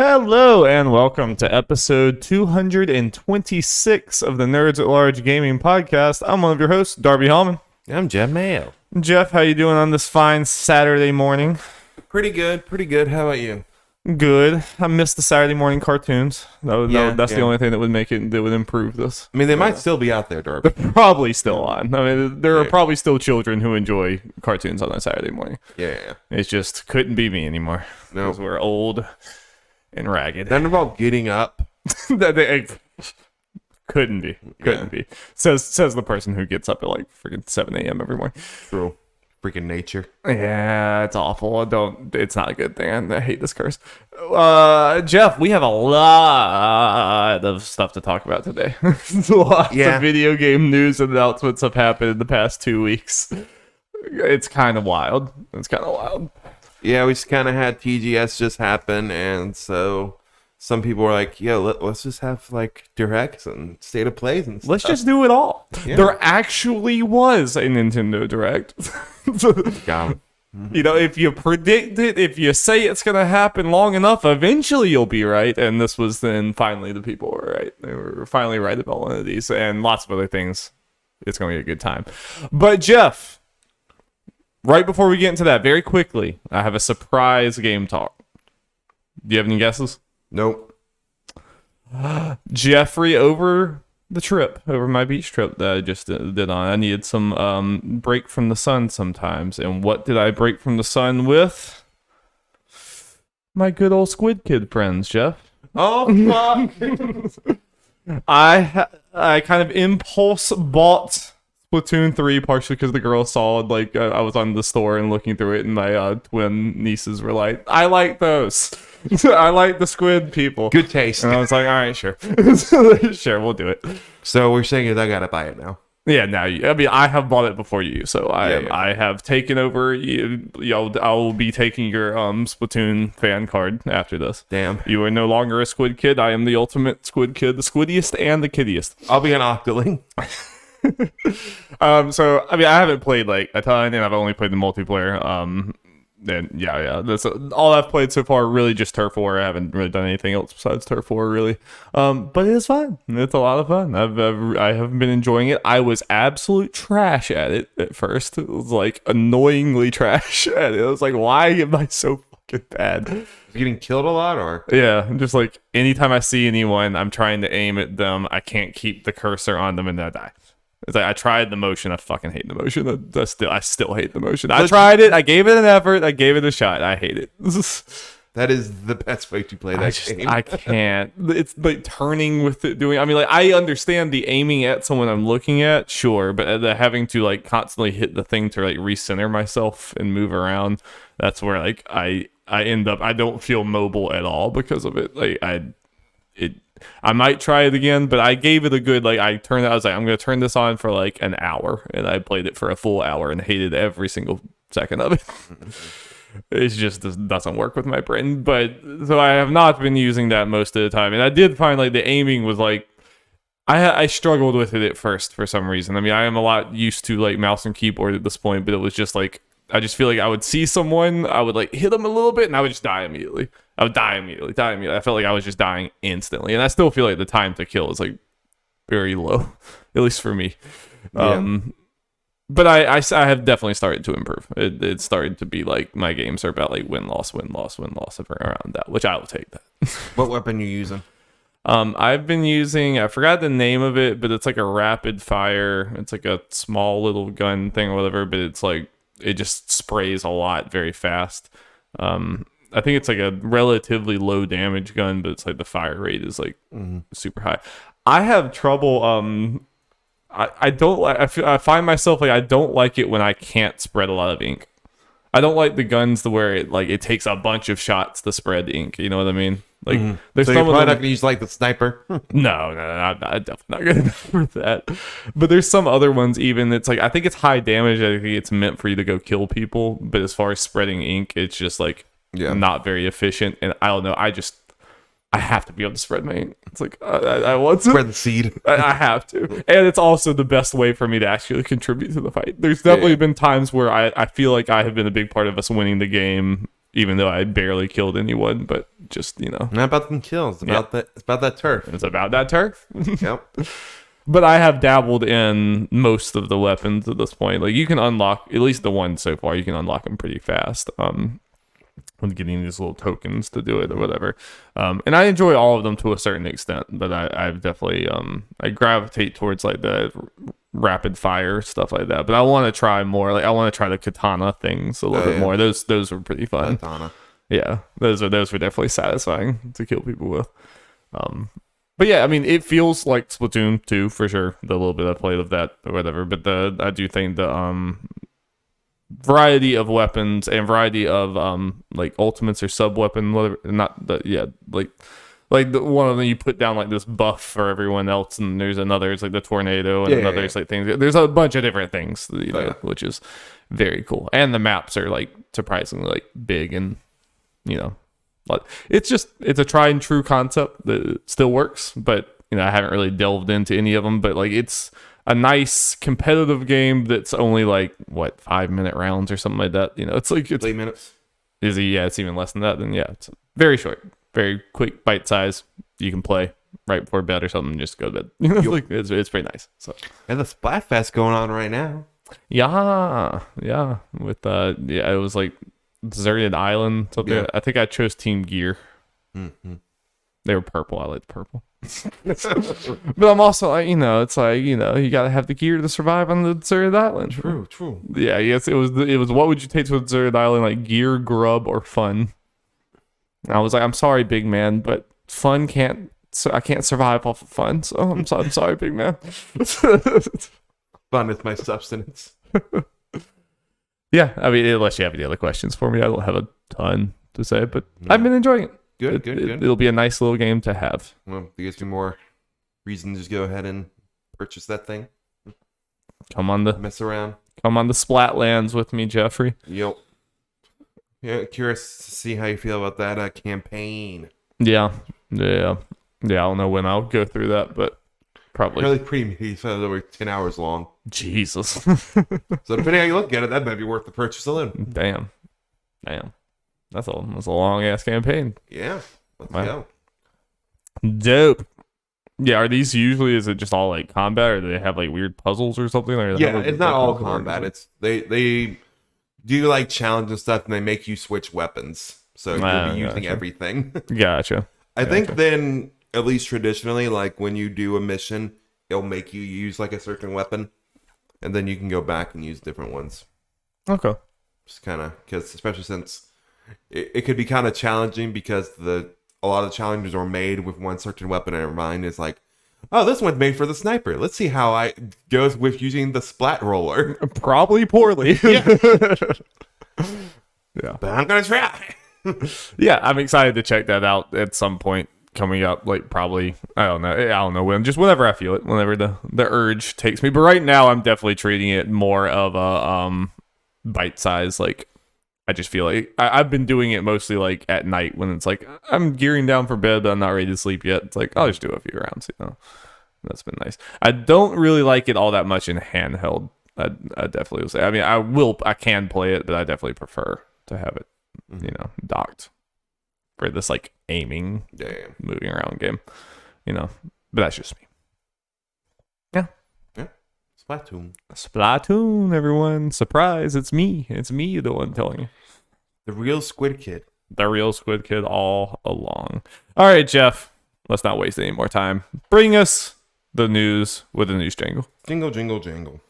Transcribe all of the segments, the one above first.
Hello and welcome to episode 226 of the Nerds at Large Gaming Podcast. I'm one of your hosts, Darby Hallman. I'm Jeff Mayo. Jeff, how you doing on this fine Saturday morning? Pretty good. How about you? Good. I missed the Saturday morning cartoons. That's the only thing that would make it, that would improve this. I mean, they might still be out there, Darby. They're probably still on. I mean, there are probably still children who enjoy cartoons on a Saturday morning. Yeah. It just couldn't be me anymore. No. Because we're old and ragged. That about getting up. Couldn't be. Says the person who gets up at like freaking 7 a.m. every morning. True. Freaking nature. Yeah, it's awful. It's not a good thing. I hate this curse. Jeff, we have a lot of stuff to talk about today. Lots of video game news and announcements have happened in the past 2 weeks. It's kind of wild. Yeah, we just kind of had TGS just happen, and so some people were like, "Yeah, let's just have like directs and state of plays and stuff. Let's just do it all." Yeah. There actually was a Nintendo Direct. You know, if you predict it, if you say it's going to happen long enough, eventually you'll be right. And this was then finally the people were right. They were finally right about one of these and lots of other things. It's going to be a good time. But Jeff, right before we get into that, very quickly, I have a surprise game talk. Do you have any guesses? Nope. Jeffrey, over my beach trip that I just did on, I needed some break from the sun sometimes. And what did I break from the sun with? My good old Squid Kid friends, Jeff. Oh, fuck. I kind of impulse bought Splatoon 3, partially because the girl saw, like, I was on the store and looking through it, and my twin nieces were like, I like those. I like the squid people. Good taste. And I was like, all right, sure. Sure, we'll do it. So we're saying I gotta buy it now. Yeah, now I have bought it before you, so I have taken over. I will be taking your Splatoon fan card after this. Damn. You are no longer a Squid Kid. I am the ultimate Squid Kid, the squiddiest and the kiddiest. I'll be an Octoling. So I mean, I haven't played like a ton, and I've only played the multiplayer. And that's all I've played so far. Really, just Turf War. I haven't really done anything else besides Turf War, really. But it is fun. It's a lot of fun. I have been enjoying it. I was absolute trash at it at first. It was like annoyingly trash at it. I was like, why am I so fucking bad? Getting killed a lot, or Yeah, just like anytime I see anyone, I'm trying to aim at them. I can't keep the cursor on them, and then I die. It's like I tried the motion. I fucking hate the motion. I still hate the motion. I tried it. I gave it an effort. I gave it a shot. I hate it. that is the best way to play that game. I can't. It's like turning with it. I mean, like I understand the aiming at someone I'm looking at, sure, but the having to like constantly hit the thing to like recenter myself and move around. That's where like I end up. I don't feel mobile at all because of it. Like I might try it again, but I gave it a good, like, I was like, I'm going to turn this on for like an hour, and I played it for a full hour and hated every single second of it. It just doesn't work with my brain, but, so I have not been using that most of the time, and I did find, like, the aiming was, like, I struggled with it at first for some reason. I mean, I am a lot used to, like, mouse and keyboard at this point, but it was just, like, I just feel like I would see someone, I would like hit them a little bit, and I would just die immediately. I felt like I was just dying instantly, and I still feel like the time to kill is like very low, at least for me. Yeah. But I have definitely started to improve. It started to be like my games are about like win loss around that, which I will take that. What weapon you using? I've been using, I forgot the name of it, but it's like a rapid fire. It's like a small little gun thing or whatever, but it's like it just sprays a lot very fast. I think it's like a relatively low damage gun, but it's like the fire rate is like super high. I have trouble. I find myself like I don't like it when I can't spread a lot of ink. I don't like the guns where it takes a bunch of shots to spread ink. You know what I mean? Like there's so some you're of probably them, not gonna use like the sniper. No, I'm definitely not good enough for that. But there's some other ones even. It's like I think it's high damage. I think it's meant for you to go kill people. But as far as spreading ink, it's just like not very efficient. And I don't know. I have to be able to spread my ink. It's like I want to spread the seed. I have to, and it's also the best way for me to actually contribute to the fight. There's definitely been times where I feel like I have been a big part of us winning the game, even though I barely killed anyone. But just Not about them kills. It's about that. It's about that turf. It's about that turf. Yep. But I have dabbled in most of the weapons at this point. Like you can unlock at least the one so far. You can unlock them pretty fast. With getting these little tokens to do it or whatever. And I enjoy all of them to a certain extent, but I've definitely I gravitate towards like the rapid fire stuff like that. But I want to try more. Like I want to try the katana things a little bit more. Those were pretty fun. Katana. Yeah, those were definitely satisfying to kill people with. But yeah, I mean, it feels like Splatoon 2 for sure. The little bit I played of that or whatever. But I do think the variety of weapons and variety of like ultimates or sub weapon, whatever. Not the like the one of them you put down like this buff for everyone else, and there's another. It's like the tornado, and another's like things. There's a bunch of different things, which is very cool. And the maps are like surprisingly like big and it's a tried and true concept that still works, but I haven't really delved into any of them. But like it's a nice competitive game that's only like 5-minute rounds or something like that. It's like it's 8 minutes. It's even less than that. Then it's very short, very quick, bite size. You can play right before bed or something. Just go to bed. Like it's pretty nice. So and the Splatfest going on right now. Yeah. With it was like Deserted Island. Something. Yeah. I think I chose Team Gear. Mm-hmm. They were purple. I like the purple. But I'm also like, it's like, you gotta have the gear to survive on the deserted island. True. Yeah, yes, it was what would you take to a deserted island, like gear, grub, or fun? And I was like, I'm sorry, big man, but fun I can't survive off of fun, so I'm sorry, big man. Fun is my substance. Yeah, I mean, unless you have any other questions for me, I don't have a ton to say, but I've been enjoying it. Good. It'll be a nice little game to have. Well, it gives me more reason to just go ahead and purchase that thing. Come on the Splatlands with me, Jeffrey. Yep. Yeah, curious to see how you feel about that campaign. Yeah. I don't know when I'll go through that, but probably. Really pretty meaty, so over 10 hours long. Jesus. So depending how you look at it, that might be worth the purchase alone. Damn. That's a long ass campaign. Yeah. Let's go. Dope. Yeah, are these usually, is it just all like combat, or do they have like weird puzzles or something? Or it's not all combat. It's they do like challenge and stuff, and they make you switch weapons. So you'll be using everything. Gotcha. I think then, at least traditionally, like when you do a mission, it'll make you use like a certain weapon, and then you can go back and use different ones. Okay. Just kind of, because especially since it could be kind of challenging, because a lot of challenges are made with one certain weapon in mind. Is like, oh, this one's made for the sniper. Let's see how I goes with using the splat roller. Probably poorly. Yeah. Yeah. But I'm gonna try. Yeah, I'm excited to check that out at some point coming up. Like probably, I don't know when. Just whenever I feel it, whenever the urge takes me. But right now, I'm definitely treating it more of a bite size. Like I just feel like I've been doing it mostly like at night when it's like I'm gearing down for bed, but I'm not ready to sleep yet. It's like I'll just do a few rounds. That's been nice. I don't really like it all that much in handheld. I definitely will say. I mean, I can play it, but I definitely prefer to have it, docked for this like aiming, moving around game. But that's just me. Yeah. Splatoon, everyone. Surprise, it's me. It's me, the one telling you. The real Squid Kid. The real Squid Kid all along. All right, Jeff. Let's not waste any more time. Bring us the news with the news jingle. Jingle, jingle, jingle.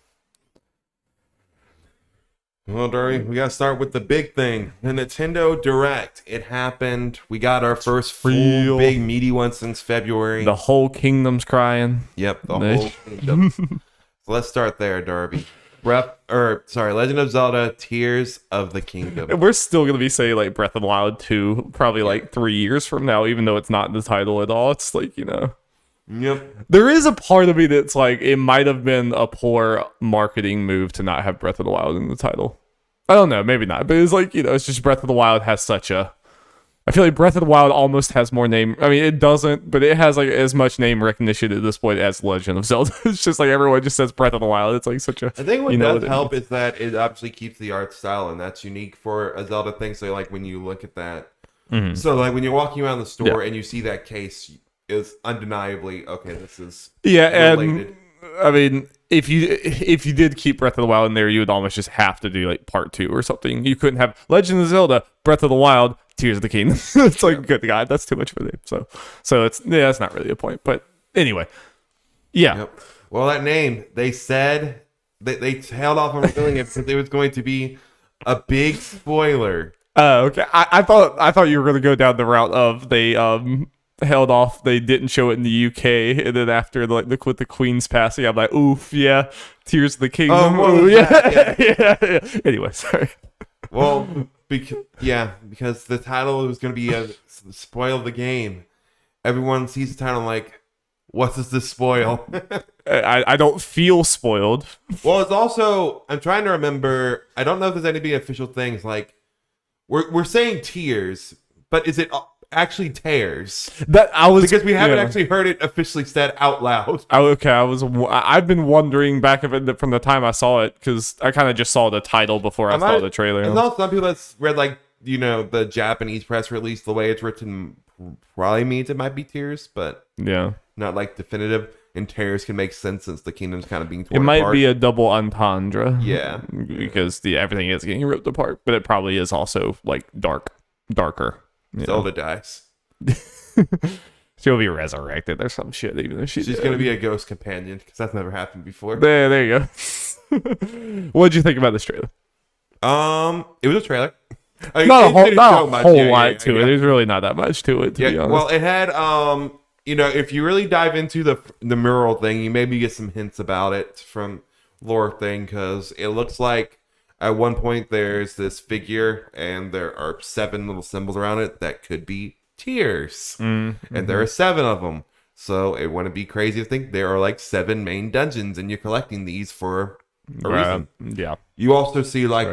Well, Darby, we got to start with the big thing. The Nintendo Direct. It happened. We got our first full big meaty one since February. The whole kingdom's crying. Yep, the whole kingdom. So let's start there, Darby. Legend of Zelda: Tears of the Kingdom. And we're still gonna be saying like Breath of the Wild 2 probably like 3 years from now, even though it's not in the title at all. It's like, Yep. There is a part of me that's like, it might have been a poor marketing move to not have Breath of the Wild in the title. I don't know, maybe not, but it's like, it's just Breath of the Wild has such a, I feel like Breath of the Wild almost has more name. I mean, it doesn't, but it has like as much name recognition at this point as Legend of Zelda. It's just like everyone just says Breath of the Wild. It's like such a. I think what does help is that it obviously keeps the art style, and that's unique for a Zelda thing. So like when you look at that, So like when you're walking around the store and you see that case, it's undeniably okay. This is related. And I mean, if you did keep Breath of the Wild in there, you would almost just have to do like part 2 or something. You couldn't have Legend of Zelda, Breath of the Wild, Tears of the Kingdom. It's like, good God, that's too much for them. So it's that's not really a point. But anyway, yeah. Yep. Well, that name, they said they held off on revealing it because it was going to be a big spoiler. Oh, okay. I thought you were going to go down the route of they held off. They didn't show it in the UK, and then after with the Queen's passing, I'm like, oof, yeah, Tears of the Kingdom. Oh, yeah. Yeah. Anyway, sorry. Well, because the title was going to be spoil the game. Everyone sees the title like, what does this spoil? I don't feel spoiled. Well, it's also, I'm trying to remember. I don't know if there's any official things like we're saying tears, but is it actually tears? Because we haven't actually heard it officially said out loud. I've been wondering back from the time I saw it, because I kind of just saw the title before I saw the trailer. And also some people that's read like the Japanese press release, the way it's written probably means it might be tears, but yeah, not like definitive. And tears can make sense since the kingdom's kind of being torn apart. It might apart. be a double entendre. Yeah, because everything is getting ripped apart, but it probably is also like darker. Zelda dies. She'll be resurrected or some shit. Even if she's going to be a ghost companion, because that's never happened before. There you go. What did you think about this trailer? It was a trailer. Not a whole lot to it. There's really not that much to it, to be honest. Well, it had if you really dive into the mural thing, you maybe get some hints about it from lore thing, because it looks like at one point there's this figure and there are 7 little symbols around it that could be tears, and there are 7 of them. So it wouldn't be crazy to think there are like 7 main dungeons, and you're collecting these for a reason. Yeah. You also see like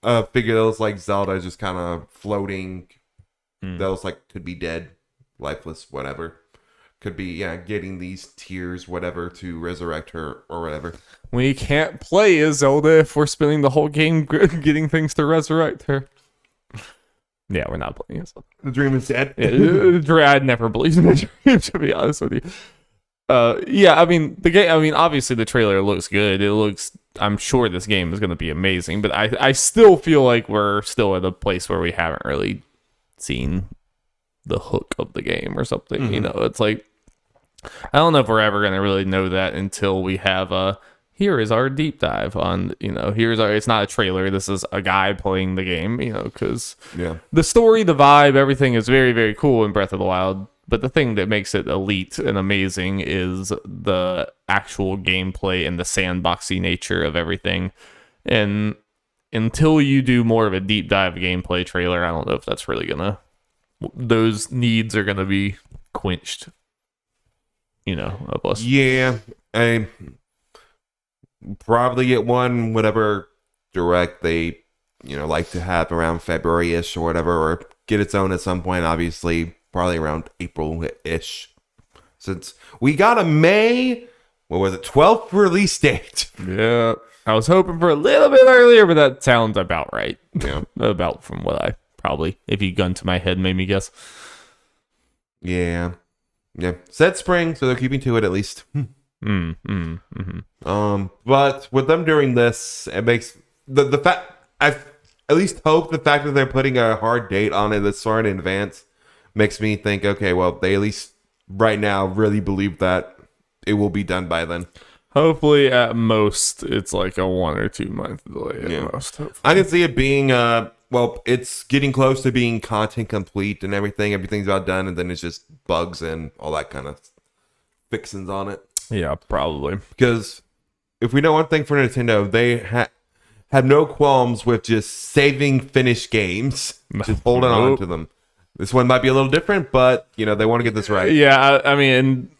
a figure that looks like Zelda, just kind of floating. That looks like could be dead, lifeless, whatever. Could be getting these tears, whatever, to resurrect her or whatever. We can't play as Zelda if we're spending the whole game getting things to resurrect her. Yeah, we're not playing as Zelda. The dream is dead. I'd never believed in the dream, to be honest with you. I mean, the game. I mean, obviously the trailer looks good. I'm sure this game is going to be amazing, but I still feel like we're still at a place where we haven't really seen the hook of the game or something. It's like, I don't know if we're ever going to really know that until we have here is our deep dive on, it's not a trailer, this is a guy playing the game, because the story, the vibe, everything is very, very cool in Breath of the Wild, but the thing that makes it elite and amazing is the actual gameplay and the sandboxy nature of everything. And until you do more of a deep dive gameplay trailer, I don't know if that's really those needs are gonna be quenched, of us. Yeah, I probably get one, whatever direct they, like to have around February-ish or whatever, or get its own at some point, obviously, probably around April-ish. Since we got a May, 12th release date. Yeah, I was hoping for a little bit earlier, but that sounds about right. Yeah. About from what I probably, if you gun to my head, made me guess. Yeah. Said spring, so they're keeping to it at least. But with them doing this, it makes the fact, I at least hope the fact that they're putting a hard date on it this far in advance makes me think, okay, well, they at least right now really believe that it will be done by then. Hopefully, at most, it's like a 1 or 2 month delay at most. Hopefully. I can see it being, it's getting close to being content complete and everything. Everything's about done, and then it's just bugs and all that kind of fixins on it. Yeah, probably. Because if we know one thing for Nintendo, they have no qualms with just saving finished games, just holding on to them. This one might be a little different, but they want to get this right. Yeah, I mean,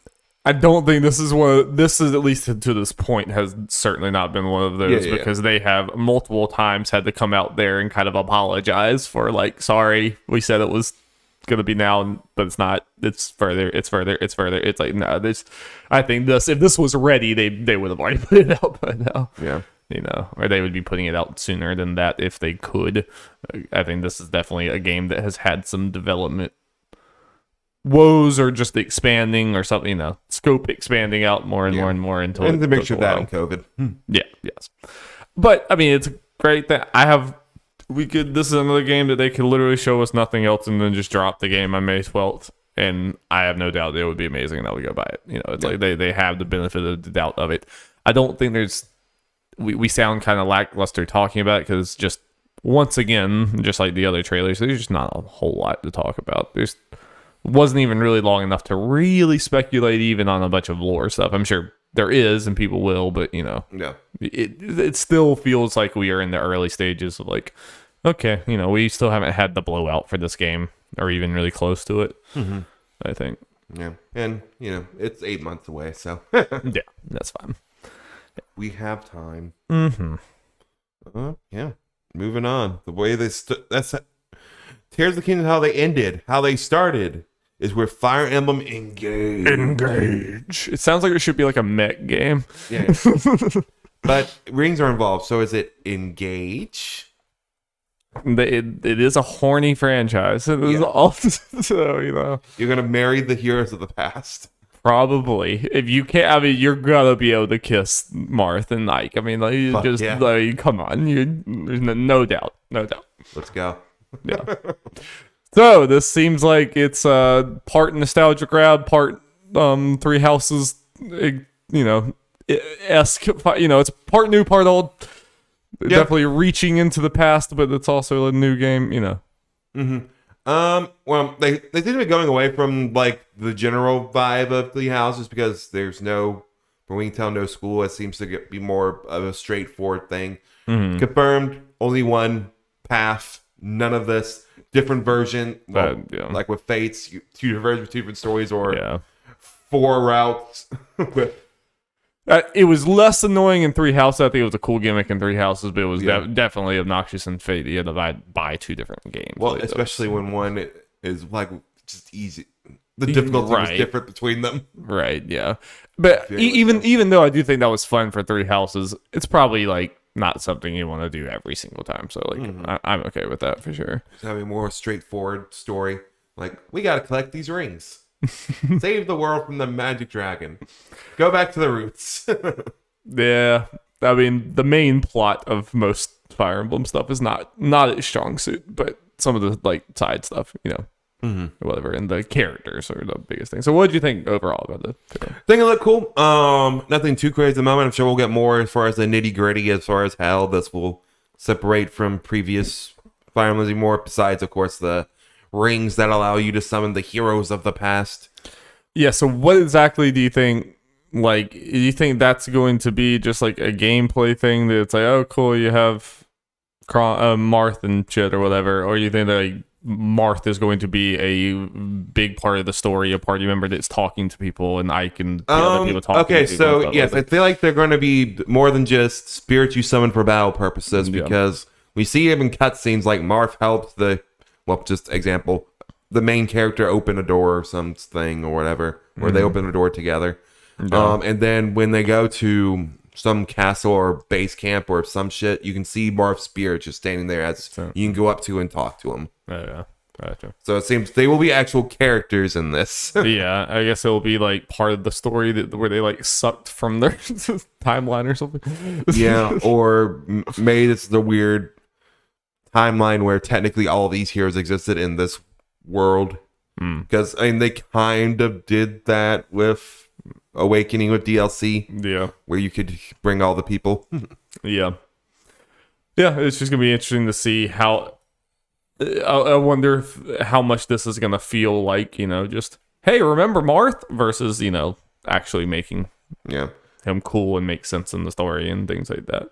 I don't think this is at least to this point has certainly not been one of those, because they have multiple times had to come out there and kind of apologize for like, sorry, we said it was going to be now, but it's not. It's further. It's like, no, I think if this was ready, they would have already put it out by now. Yeah. or they would be putting it out sooner than that if they could. I think this is definitely a game that has had some development woes or just expanding or something, scope expanding out more and more and more until and the mixture of that and COVID. Yeah, yes. But I mean, it's great that this is another game that they could literally show us nothing else and then just drop the game on May 12th. And I have no doubt it would be amazing and I would go buy it. It's like they have the benefit of the doubt of it. I don't think we sound kind of lackluster talking about it because just once again, just like the other trailers, there's just not a whole lot to talk about. There's wasn't even really long enough to really speculate even on a bunch of lore stuff. I'm sure there is and people will, but it still feels like we are in the early stages of like, okay, we still haven't had the blowout for this game or even really close to it. I think. Yeah. And, it's 8 months away, so. Yeah, that's fine. We have time. Yeah. Moving on. The way they Tears of the Kingdom, how they ended, how they started, is with Fire Emblem Engage. It sounds like it should be like a mech game. Yeah. But rings are involved, so is it Engage? It is a horny franchise. It is so, You're going to marry the heroes of the past. Probably. If you can't, I mean, you're gonna be able to kiss Marth and Ike. I mean, come on. There's no doubt. No doubt. Let's go. Yeah. So this seems like it's part nostalgia grab, part Three Houses, esque. It's part new, part old. Yep. Definitely reaching into the past, but it's also a new game. Well, they seem to be going away from like the general vibe of Three Houses because there's from Wingtown, no school. It seems to be more of a straightforward thing. Confirmed, only one path. None of this different version, like with Fates, two different versions, two different stories, or 4 routes. It was less annoying in Three Houses. I think it was a cool gimmick in Three Houses, but it was definitely obnoxious in Fate. You had to buy 2 different games. Well, especially when one is like just easy. The difficulty was different between them. Right, yeah. But even though I do think that was fun for Three Houses, it's probably like not something you want to do every single time. So like I'm okay with that for sure. Just having a more straightforward story. Like, we got to collect these rings. Save the world from the magic dragon. Go back to the roots. Yeah. I mean, the main plot of most Fire Emblem stuff is not its strong suit, but some of the like side stuff, whatever, and the characters are the biggest thing. So what did you think overall about the think it looked cool. Nothing too crazy at the moment. I'm sure we'll get more as far as the nitty gritty, as far as how this will separate from previous Fire Emblems more, besides of course the rings that allow you to summon the heroes of the past. Yeah, so what exactly do you think, like, do you think that's going to be just like a gameplay thing that it's like, oh cool, you have Marth and shit or whatever, or you think that like, Marth is going to be a big part of the story, a party member that's talking to people, and Ike and the other people talking to people? Okay, so yes, I feel like they're going to be more than just spirits you summon for battle purposes, because we see him in cutscenes like Marth helps just example, the main character open a door or something or whatever, or they open a door together. And then when they go to some castle or base camp or some shit, you can see Marth's spirit just standing there you can go up to and talk to him. Yeah, gotcha. So it seems they will be actual characters in this. Yeah, I guess it will be like part of the story where they like sucked from their timeline or something. Yeah, or made it's the weird timeline where technically all of these heroes existed in this world. Because I mean, they kind of did that with Awakening with DLC, where you could bring all the people. Yeah, it's just gonna be interesting to see how. I wonder how much this is gonna feel like, just hey, remember Marth versus actually making him cool and make sense in the story and things like that.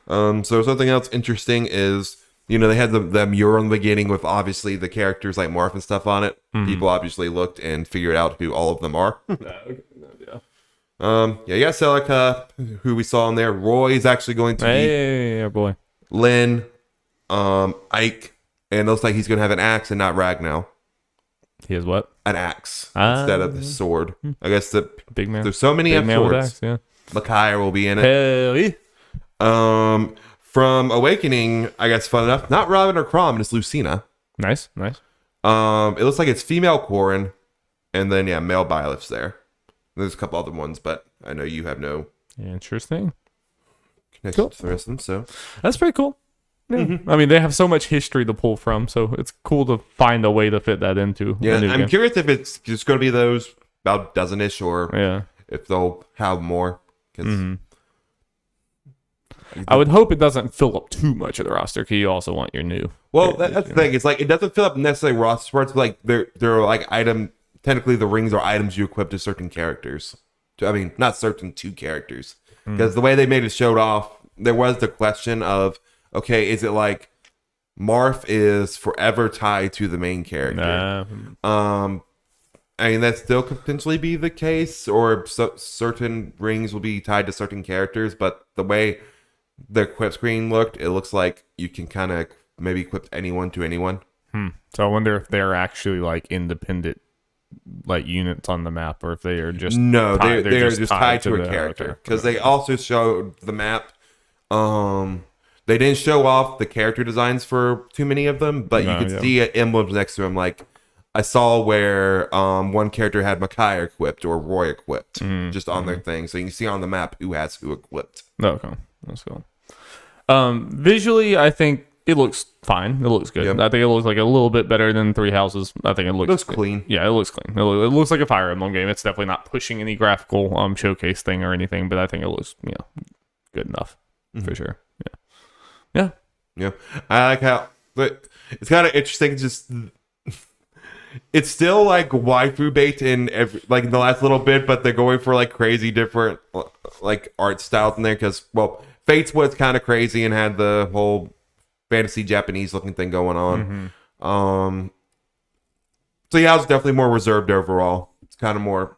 So something else interesting is, they had the mural in the beginning with obviously the characters like Marth and stuff on it. People obviously looked and figured out who all of them are. You got Celica, who we saw in there. Roy's actually going to be boy. Lynn, Ike, and it looks like he's going to have an axe and not Ragnar. He has what? An axe instead of the sword. I guess the big man. There's so many swords. Axe, yeah. Micaiah will be in it. Hell yeah. From Awakening, I guess fun enough. Not Robin or Crom, it's Lucina. Nice, nice. It looks like it's female Corrin, and then male Byleth's there. There's a couple other ones, but I know you have no Interesting. connection to the rest of them. So That's pretty cool. Yeah. I mean, they have so much history to pull from, so it's cool to find a way to fit that into. yeah, a new I'm game. curious if it's just going to be those about dozen-ish, or Yeah. if they'll have more. 'Cause I would hope it doesn't fill up too much of the roster, because you also want your new. Well, that's the thing. It's like it doesn't fill up necessarily roster spots, but like they're like technically the rings are items you equip to certain characters. I mean, not certain to characters. Because the way they made it showed off, there was the question of, okay, is it like Marth is forever tied to the main character? I mean, that still could potentially be the case, or certain rings will be tied to certain characters, but the way the equip screen looked, it looks like you can kind of maybe equip anyone to anyone. So I wonder if they're actually like independent, like units on the map, or if they are just they're just tied to a the character, because they also showed the map. They didn't show off the character designs for too many of them, but you could see emblems next to them. Like I saw where one character had Makai equipped or Roy equipped, just on their thing, so you can see on the map who has who equipped. Okay, that's cool. Visually, I think it looks fine. It looks good. Yep. I think it looks like a little bit better than Three Houses. I think it looks clean. Yeah, it looks clean. It looks like a Fire Emblem game. It's definitely not pushing any graphical showcase thing or anything, but I think it looks good enough for sure. Yeah. I like how, but it's kind of interesting. Just it's still like waifu bait in like the last little bit, but they're going for like crazy different like art styles in there. Because Fates was kind of crazy and had the whole fantasy Japanese looking thing going on. So yeah, it's definitely more reserved overall. It's kind of more,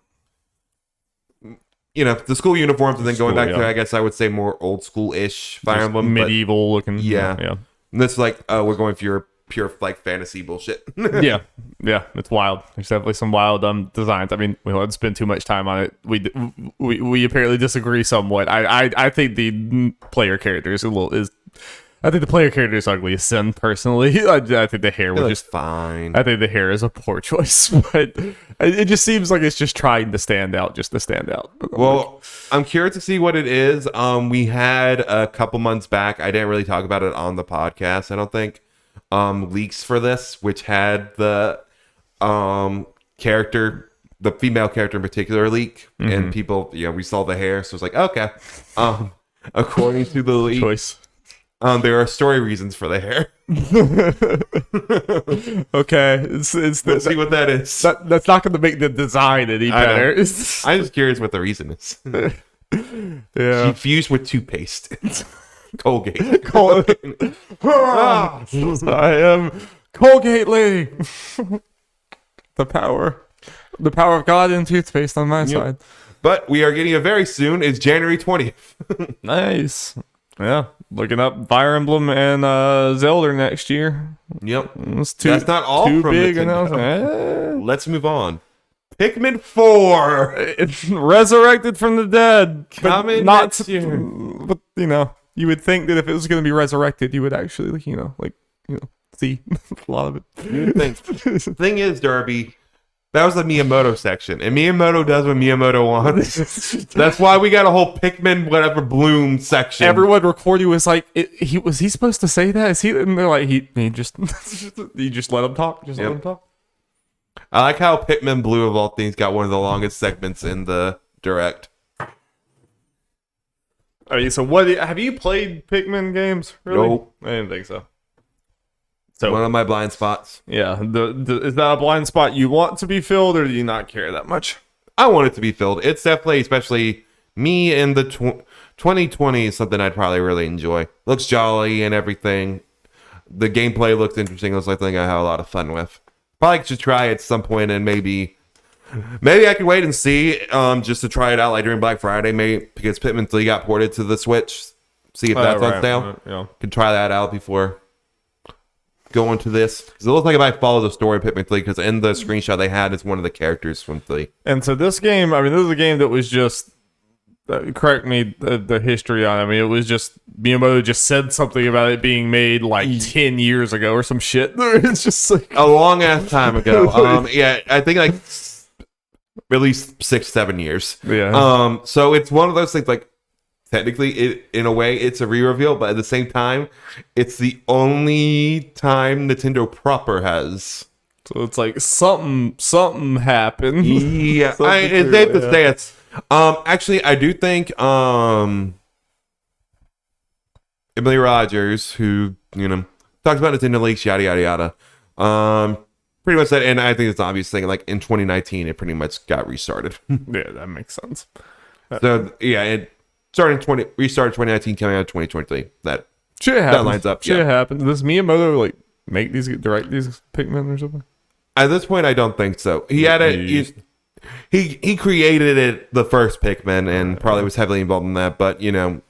the school uniforms, and then going back to, I guess I would say, more old school-ish Fire Emblem, medieval looking. Yeah. And this is like, we're going for your pure like fantasy bullshit. yeah, it's wild. There's definitely some wild designs. I mean, we won't spend too much time on it. We apparently disagree somewhat. I think the player character is I think the player character is ugly as sin, personally. I think the hair was just fine. I think the hair is a poor choice, but it just seems like it's just trying to stand out, just to stand out. Well, I'm curious to see what it is. We had a couple months back, I didn't really talk about it on the podcast, I don't think, leaks for this, which had the character, the female character in particular, leak, and people, we saw the hair, so it's like, okay. According to the leak, choice. There are story reasons for the hair. Okay, Let's see what that is. That's not going to make the design any better. I'm just curious what the reason is. Yeah, She fused with toothpaste. Colgate. I am Colgate Lady. The power of God in toothpaste on my side. But we are getting it very soon. It's January 20th. Nice. Yeah, looking up Fire Emblem and Zelda next year. Yep. That's not all too from big Nintendo. Let's move on. Pikmin 4. It's resurrected from the dead. Coming not next year. But you would think that if it was going to be resurrected, you would actually see a lot of it. Thing is, Darby, that was the Miyamoto section, and Miyamoto does what Miyamoto wants. That's why we got a whole Pikmin whatever bloom section. Everyone recording was like, was he supposed to say that? Is he? And they're like, he just you just let him talk. Just let him talk. I like how Pikmin Blue of all things got one of the longest segments in the direct. I mean, so what? Have you played Pikmin games? Really? Nope. I didn't think so. So one of my blind spots. Yeah, is that a blind spot you want to be filled, or do you not care that much? I want it to be filled. It's definitely, especially me in the 2020, is something I'd probably really enjoy. Looks jolly and everything. The gameplay looks interesting. It looks like something I have a lot of fun with. Probably should try it at some point, and maybe I could wait and see, just to try it out like during Black Friday, maybe because Pikmin 3 got ported to the Switch. See if that's on sale. Yeah. Could try that out before going to this, because it looks like if I follow the story of Pikmin 3, because in the screenshot they had, it's one of the characters from 3. And so this game, I mean, this is a game that was just correct me the history on it. I mean, it was just Miyamoto just said something about it being made like 10 years ago or some shit. It's just like a long ass time ago. Yeah, I think like at least 6-7 years. Yeah. So it's one of those things, like, technically, in a way, it's a re-reveal, but at the same time, it's the only time Nintendo proper has. So it's like something happened. Yeah, it's safe to say it's. Actually, I do think Emily Rogers, who talks about Nintendo leaks, yada yada yada. Pretty much said, and I think it's an obvious thing. Like in 2019, it pretty much got restarted. Yeah, that makes sense. So yeah, it restarted 2019, coming out 2023. That lines up. Shit happened. Does Miyamoto like make these, direct these Pikmin or something? At this point, I don't think so. He had it. He created it, the first Pikmin, and probably was heavily involved in that. But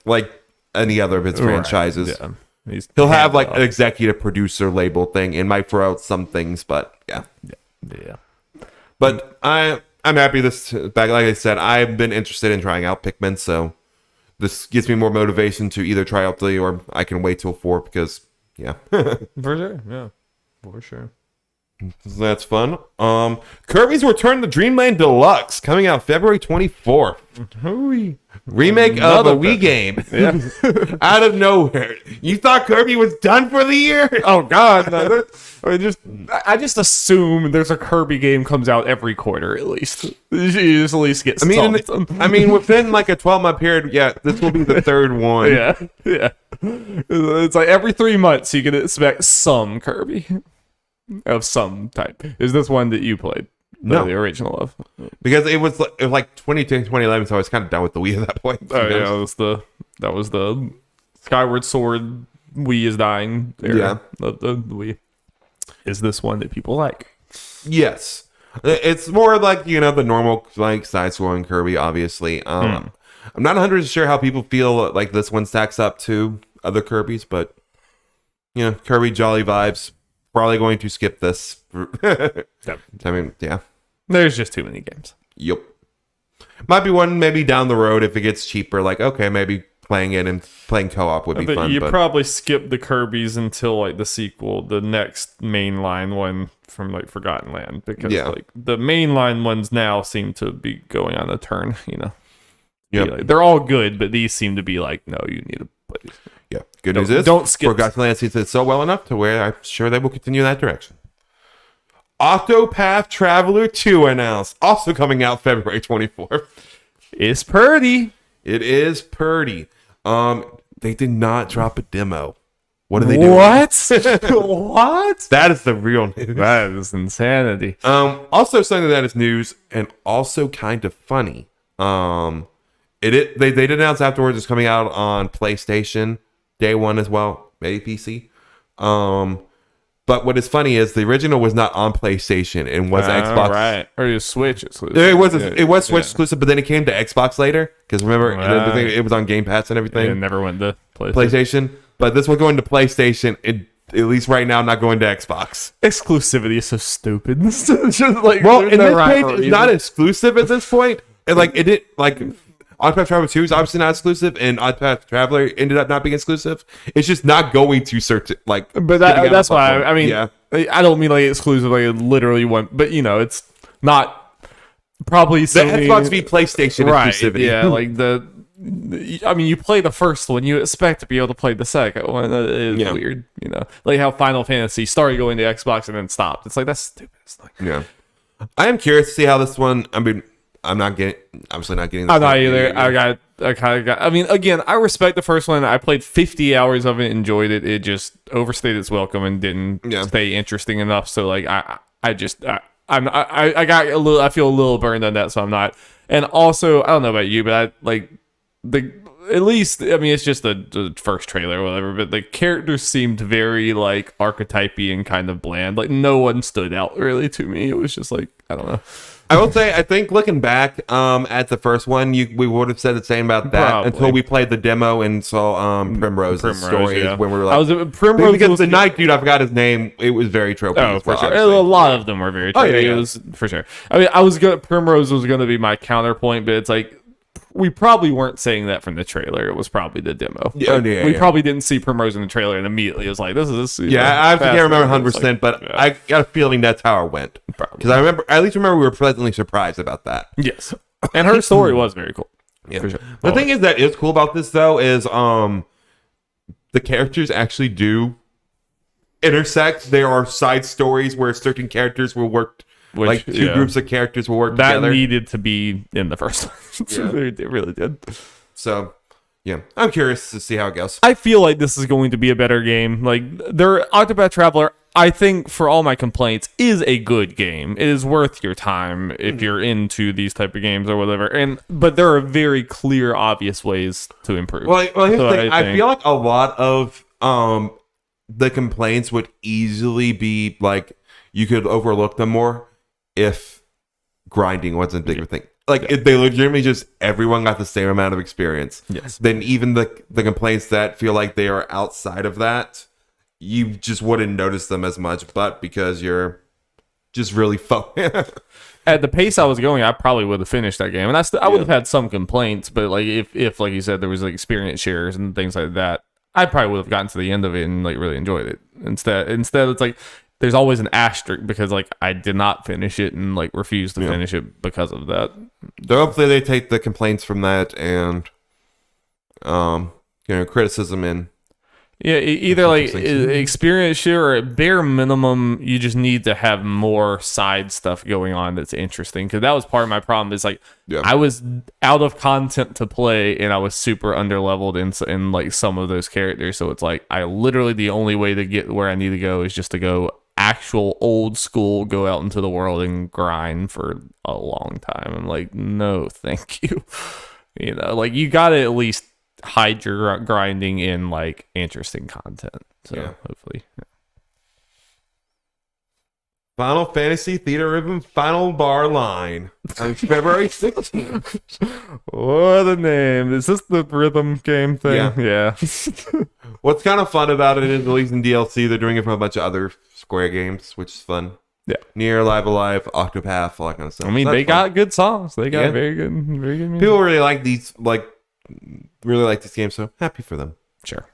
like any other of his franchises, he'll have like an executive producer label thing, and might throw out some things. But yeah. But I'm happy this back. Like I said, I've been interested in trying out Pikmin, so this gives me more motivation to either try out 3 or I can wait till 4 because for sure. That's fun. Kirby's Return to Dreamland Deluxe coming out February 24th. Remake of a Wii game. Yeah. Out of nowhere. You thought Kirby was done for the year? Oh God! No, I just assume there's a Kirby game comes out every quarter at least. You just at least get. I mean, within like a 12-month period, yeah, this will be the third one. Yeah. It's like every 3 months you can expect some Kirby. Of some type. Is this one that you played? No, the original of, because it was like 2010, 2011, so I was kind of done with the Wii at that point. Oh yeah, that was the Skyward Sword Wii is dying era of the Wii. Is this one that people like? Yes, it's more like the normal like side-scrolling Kirby. Obviously, I'm not 100% sure how people feel like this one stacks up to other Kirby's, but Kirby jolly vibes. Probably going to skip this. I mean, yeah. There's just too many games. Yep. Might be one maybe down the road if it gets cheaper. Like, okay, maybe playing it and playing co-op would be fun. You probably skip the Kirby's until like the sequel, the next mainline one from like Forgotten Land, because like the mainline ones now seem to be going on a turn. Yep. Like, they're all good, but these seem to be like, no, you need to play these. Yeah. Good news is, don't skip. Forgotten Land sees it so well enough to where I'm sure they will continue that direction. Octopath Traveler 2 announced, also coming out February 24th. It's pretty. It is pretty. They did not drop a demo. What are they doing? What? What? That is the real news. That is insanity. Also something that is news and also kind of funny. They did announce afterwards it's coming out on PlayStation day one as well, maybe PC. But what is funny is the original was not on PlayStation and was Xbox, right? Or your Switch exclusive. It was Switch exclusive, but then it came to Xbox later because remember it was on Game Pass and everything. It never went to PlayStation. But this was going to PlayStation. At least right now, not going to Xbox. Exclusivity is so stupid. Just like, in this case, it's not exclusive at this point. And like Octopath Traveler 2 is obviously not exclusive, and Octopath Traveler ended up not being exclusive. It's just not going to search it, like. But that's why I mean, I don't mean like exclusive, like literally one, but it's not probably the Xbox v PlayStation exclusivity. Yeah, like you play the first one, you expect to be able to play the second one. It is weird, like how Final Fantasy started going to Xbox and then stopped. It's like that's stupid. It's like, I am curious to see how this one. I mean. I'm not getting. Obviously, not getting. I'm not either. I kind of got. I mean, again, I respect the first one. I played 50 hours of it, enjoyed it. It just overstayed its welcome and didn't stay interesting enough. So, like, I got a little. I feel a little burned on that, so I'm not. And also, I don't know about you, but I like at least. I mean, it's just the first trailer or whatever. But the characters seemed very like archetypey and kind of bland. Like, no one stood out really to me. It was just like, I don't know. I will say, I think looking back at the first one, we would have said the same about that until we played the demo and saw Primrose's story when we were like, because the night dude, I forgot his name. It was very tropey. Oh, for sure. A lot of them were very tropey. It was for sure. I mean, Primrose was going to be my counterpoint, but it's like we probably weren't saying that from the trailer. It was probably the demo. Yeah, We probably didn't see promos in the trailer and immediately it was like, this is this. I actually can't remember 100%, but I got a feeling that's how it went. Because I at least remember we were pleasantly surprised about that. Yes, and her story was very cool. Yeah. For sure. The thing is cool about this though is the characters actually do intersect. There are side stories where certain characters will work. Like two groups of characters will work together. That needed to be in the first one. It really did. So, yeah. I'm curious to see how it goes. I feel like this is going to be a better game. Like, Octopath Traveler, I think, for all my complaints, is a good game. It is worth your time if you're into these type of games or whatever. But there are very clear, obvious ways to improve. Well here's the thing. I feel like a lot of the complaints would easily be, like, you could overlook them more if grinding wasn't a bigger thing. Like, if they legitimately just everyone got the same amount of experience. Yes. Then even the complaints that feel like they are outside of that, you just wouldn't notice them as much. But because you're just really at the pace I was going, I probably would have finished that game, and I would have had some complaints. But like if like you said, there was like experience shares and things like that, I probably would have gotten to the end of it and like really enjoyed it. Instead, it's like, there's always an asterisk because like I did not finish it and like refused to finish it because of that. So hopefully they take the complaints from that and criticism in. Yeah, either like experience share or at bare minimum you just need to have more side stuff going on that's interesting, because that was part of my problem. Is like I was out of content to play and I was super underleveled in like some of those characters, so it's like I literally, the only way to get where I need to go is just to go actual old school, go out into the world and grind for a long time. I'm like, no thank you. Like, you gotta at least hide your grinding in like interesting content. So hopefully Final Fantasy Theater Rhythm Final Bar Line on February 16th. What a name. Is this the rhythm game thing? Yeah. What's kind of fun about it is, at least in DLC, they're doing it from a bunch of other Square games, which is fun. Yeah. Nier, Live Alive, Octopath, all that kind of stuff. I mean, they got good songs. They got very good music. People really like these games, so happy for them. Sure.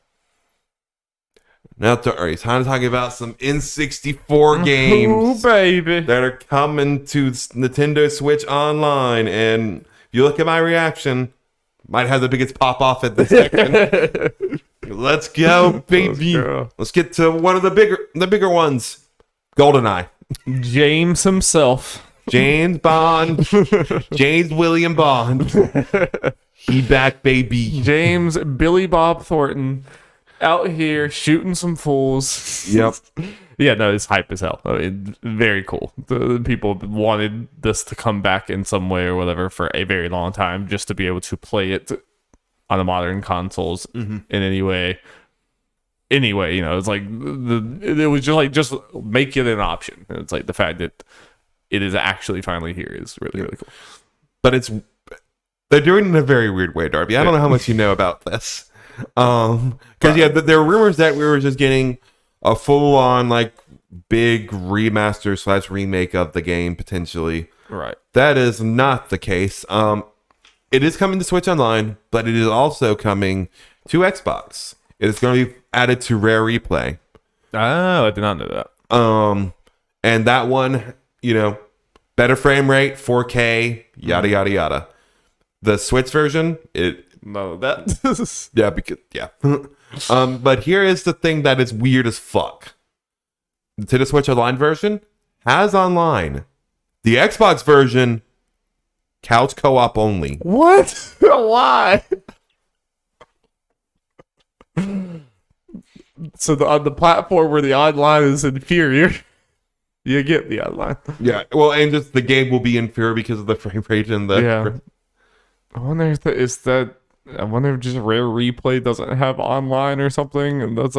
Now it's time to talk about some N64 games baby, that are coming to Nintendo Switch Online. And if you look at my reaction, might have the biggest pop off at this second. Let's go, baby. Let's get to one of the bigger ones. GoldenEye. James himself. James Bond. James William Bond. He back, baby. James Billy Bob Thornton out here shooting some fools. Yep. Yeah, no, it's hype as hell. I mean, very cool. The people wanted this to come back in some way or whatever for a very long time, just to be able to play it on the modern consoles in any way. Anyway, it's like it was just make it an option. And it's like the fact that it is actually finally here is really, really cool. But they're doing it in a very weird way, Darby. I don't know how much you know about this. Because there are rumors that we were just getting a full-on like big remaster / remake of the game potentially. Right. That is not the case. It is coming to Switch Online, but it is also coming to Xbox. It is going to be added to Rare Replay. Oh, I did not know that. And that one, better frame rate, 4K, yada yada yada. The Switch version, but here is the thing that is weird as fuck. The Nintendo Switch Online version has online. The Xbox version, couch co-op only. What? Why? So on the platform where the online is inferior, you get the online. Yeah, well, and just the game will be inferior because of the frame rate and the. Yeah. I wonder if I wonder if just Rare Replay doesn't have online or something, and but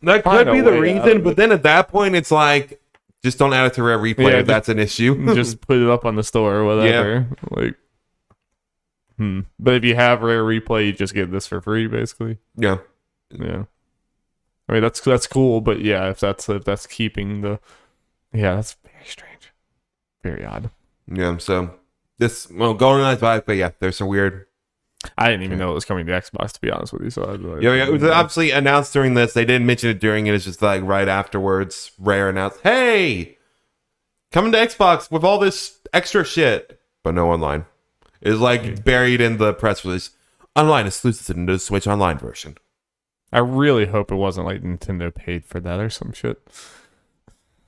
that could be the reason. But then at that point, it's like, just don't add it to Rare Replay if that's an issue. Just put it up on the store or whatever. Yeah. But if you have Rare Replay, you just get this for free, basically. Yeah. Yeah. I mean, that's cool, but yeah, if that's keeping that's very strange, very odd. Yeah. So GoldenEye's back, but yeah, there's some weird. I didn't even know it was coming to Xbox, to be honest with you. So Yeah, it was obviously announced during this. They didn't mention it during it. It's just like right afterwards, Rare announced, "Hey, coming to Xbox with all this extra shit, but no online." It's like buried in the press release. Online exclusive to the Switch Online version. I really hope it wasn't like Nintendo paid for that or some shit.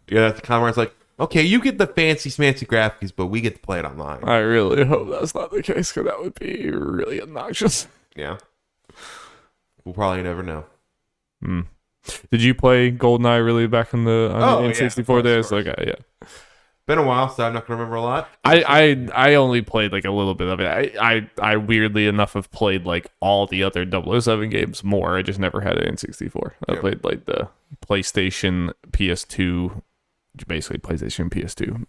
Yeah, that's the comment where it's like, okay, you get the fancy smancy graphics, but we get to play it online. I really hope that's not the case, because that would be really obnoxious. Yeah. We'll probably never know. Did you play GoldenEye really back in the N64 days? Course. Okay, yeah. Been a while, so I'm not gonna remember a lot. I only played like a little bit of it. I weirdly enough have played like all the other 007 games more. I just never had an N64. I played like the PlayStation, PS2, basically PlayStation, PS2,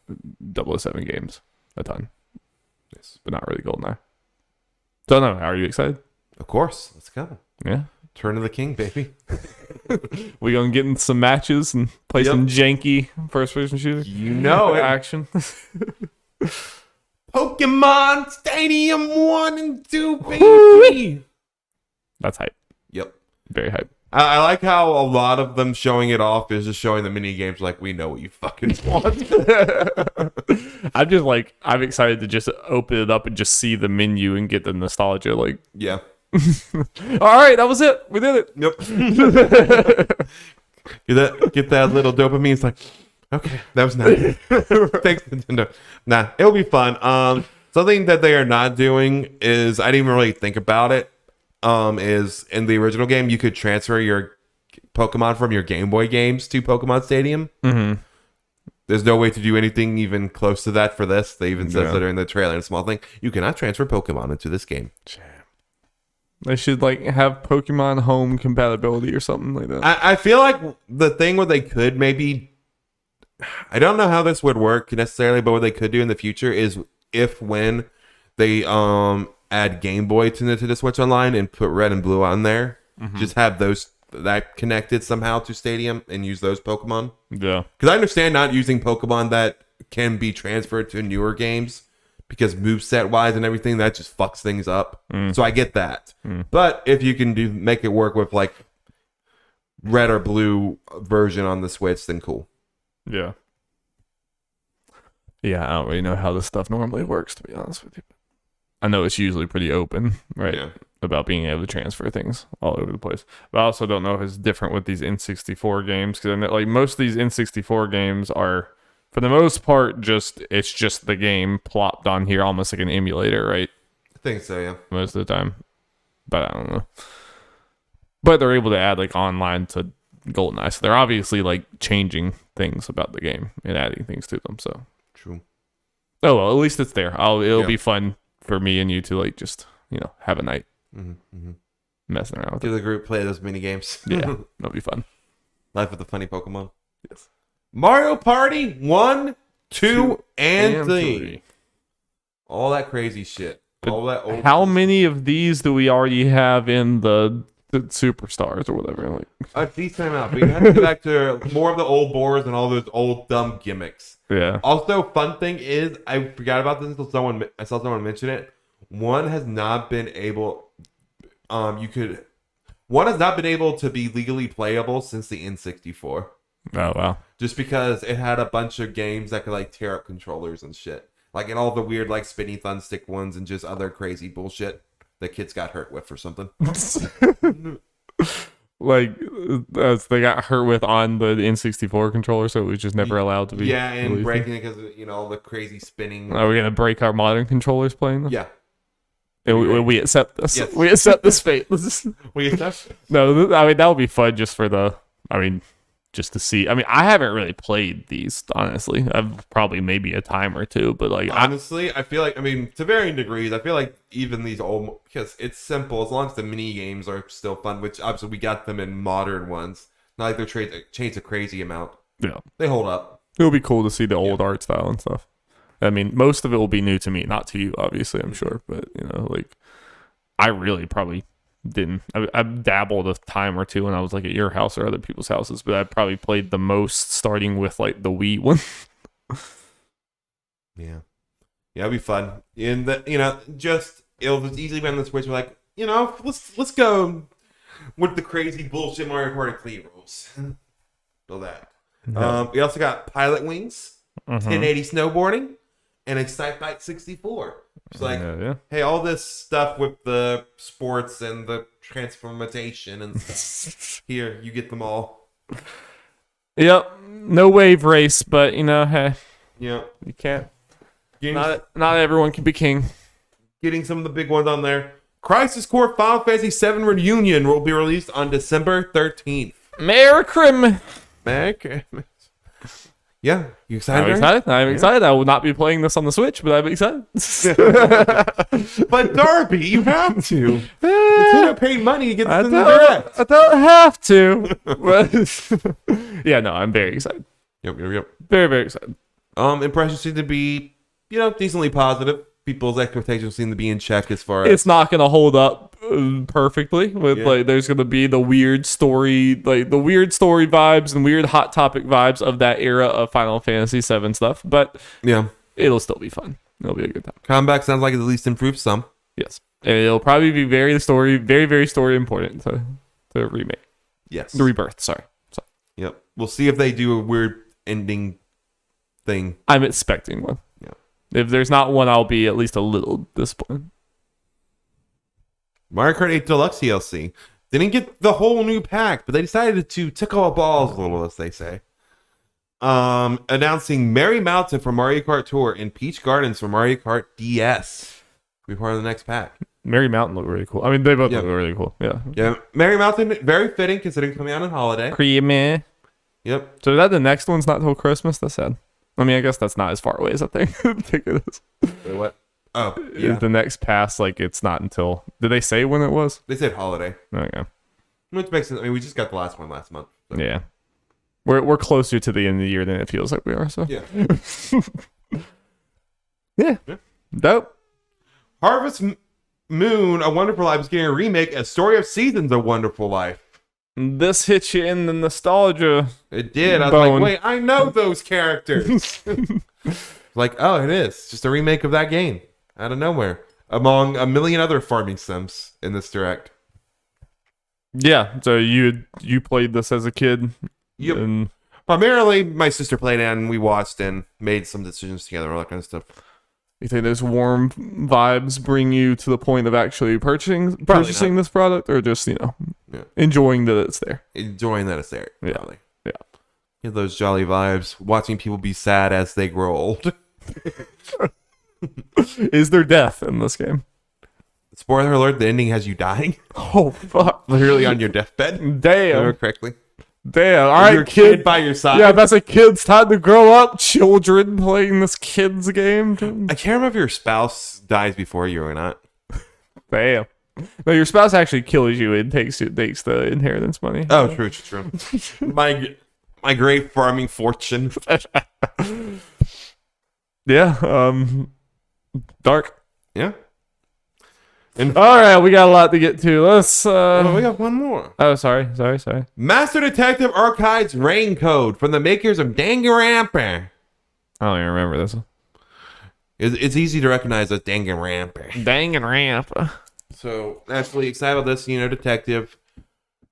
007 games a ton. Yes, but not really GoldenEye. So no, are you excited? Of course, let's go. Yeah. Turn of the King, baby. We gonna get in some matches and play some janky first-person shooter. You know it. Action. Pokemon Stadium 1 and 2, baby. That's hype. Yep. Very hype. I like how a lot of them showing it off is just showing the mini games like, we know what you fucking want. I'm excited to just open it up and just see the menu and get the nostalgia. Like, yeah. All right, that was it. We did it. Yep. get that little dopamine. It's like, okay, that was nice. Thanks, Nintendo. Nah, it'll be fun. Something that they are not doing is, I didn't even really think about it. Is in the original game you could transfer your Pokemon from your Game Boy games to Pokemon Stadium. Mm-hmm. There's no way to do anything even close to that for this. They even said that in the trailer, a small thing. You cannot transfer Pokemon into this game. They should like have Pokemon Home compatibility or something like that. I feel like the thing where they could maybe, I don't know how this would work necessarily, but what they could do in the future is when they add Game Boy to the Switch Online and put Red and Blue on there, just have those that connected somehow to Stadium and use those Pokemon. Yeah, because I understand not using Pokemon that can be transferred to newer games, because moveset wise and everything, that just fucks things up. So I get that. But if you can make it work with like red or blue version on the Switch, then cool. Yeah. Yeah, I don't really know how this stuff normally works, to be honest with you. I know it's usually pretty open, right? Yeah. About being able to transfer things all over the place. But I also don't know if it's different with these N64 games, because I know, like, most of these N64 games are, for the most part, it's just the game plopped on here, almost like an emulator, right? I think so, yeah. Most of the time. But I don't know. But they're able to add like online to GoldenEye, so they're obviously like changing things about the game and adding things to them. So true. Oh well, at least it's there. It'll be fun for me and you to like just have a night messing around with it. The group play those mini games. Yeah, that'll be fun. Life with the funny Pokemon. Yes. Mario Party 1, 2, and 3. All that crazy shit. All that old. How many of these do we already have in the Superstars or whatever? Like a decent amount. We have to go back to more of the old boards and all those old dumb gimmicks. Yeah. Also, fun thing is, I forgot about this until I saw someone mention it. One has not been able. One has not been able to be legally playable since the N64. Oh wow! Just because it had a bunch of games that could like tear up controllers and shit, like in all the weird like spinny thumbstick ones and just other crazy bullshit that kids got hurt with or something. Like they got hurt with on the N64 controller, so it was just never allowed to be. Yeah, and released. Breaking it because all the crazy spinning. Are we gonna break our modern controllers playing them? Yeah. And we accept this. Yes. We accept this fate. We accept. No, I mean that would be fun just for the. I mean, just to see. I mean, I haven't really played these honestly. I've probably maybe a time or two, but like honestly, I feel like to varying degrees. I feel like even these old, because it's simple as long as the mini games are still fun. Which obviously we got them in modern ones. Not like they're changed a crazy amount. Yeah, they hold up. It'll be cool to see the old art style and stuff. I mean, most of it will be new to me, not to you, obviously, I'm sure. But, like, I really probably didn't. I dabbled a time or two when I was, like, at your house or other people's houses, but I probably played the most starting with, like, the Wii one. Yeah. Yeah, it'll be fun. And it'll just easily be on the Switch. We're like, let's go with the crazy bullshit Mario Kart Clee rules. So that. Yeah. We also got Pilot Wings, Mm-hmm. 1080 snowboarding, and Excitebike 64. It's like, hey, all this stuff with the sports and the transformation and stuff. Here, you get them all. Yep. No wave race, but hey, Yeah. you can't. Getting, Not everyone can be king. getting some of the big ones on there. Crisis Core Final Fantasy VII Reunion will be released on December 13th. Merry Christmas. Merry Christmas. Yeah, you excited? I'm excited. I'm excited. I will not be playing this on the Switch, but I'm excited. But Darby, you have to. Nintendo paid money to get this in the direct. I don't have to. But yeah, no, I'm very excited. Yep. Very, very excited. Impressions seem to be, decently positive. People's expectations seem to be in check as far as It's not going to hold up perfectly with there's going to be the weird story vibes and weird hot topic vibes of that era of Final Fantasy VII stuff, but it'll still be fun. It'll be a good time. Comeback sounds like it's at least improved some. Yes, and it'll probably be very story important to remake. Yes, The rebirth. Sorry. Yep. We'll see if they do a weird ending thing. I'm expecting one. Yeah. If there's not one, I'll be at least a little disappointed. Mario Kart 8 Deluxe DLC. They didn't get the whole new pack, but they decided to tickle our balls a little, as they say. Announcing Merry Mountain for Mario Kart Tour and Peach Gardens for Mario Kart DS. Be part of the next pack. Merry Mountain look really cool. I mean, they both look really cool. Yeah. Yeah. Merry Mountain, very fitting considering coming out on holiday. Creamy. Yep. So that the next one's not till Christmas? That's sad. I mean, I guess that's not as far away as I think it is. Wait, what? Oh, yeah. The next pass, it's not until... Did they say when it was? They said holiday. Okay. Which makes sense. I mean, we just got the last one last month. So. Yeah. We're closer to the end of the year than it feels like we are, so... Yeah. Yeah. Dope. Harvest Moon, A Wonderful Life is getting a remake. A Story of Seasons, A Wonderful Life. This hits you in the nostalgia. It did. I was like, wait, I know those characters. Like, oh, it is. Just a remake of that game. Out of nowhere. Among a million other farming sims in this direct. Yeah, so you played this as a kid. Yep. And Primarily, my sister played it and we watched and made some decisions together, all that kind of stuff. you think those warm vibes bring you to the point of actually purchasing this product, or just enjoying that it's there? Enjoying that it's there. Yeah. Probably. Yeah. Get those jolly vibes. Watching people be sad as they grow old. Is there death in this game? Spoiler alert, the ending has you dying. Oh, fuck. Literally on your deathbed. Damn. Remember correctly. Damn. All right, your kid by your side. Yeah, that's a kid's time to grow up. Children playing this kid's game. I can't remember if your spouse dies before you or not. Damn. No, your spouse actually kills you and takes the inheritance money. Oh, true. My great farming fortune. Yeah. Dark. Yeah. All right, we got a lot to get to. Let's. we got one more. Oh, sorry. Master Detective Archives Rain Code from the makers of Danganronpa. I don't even remember this one. It's easy to recognize as Danganronpa. Danganronpa. So naturally excited about this, detective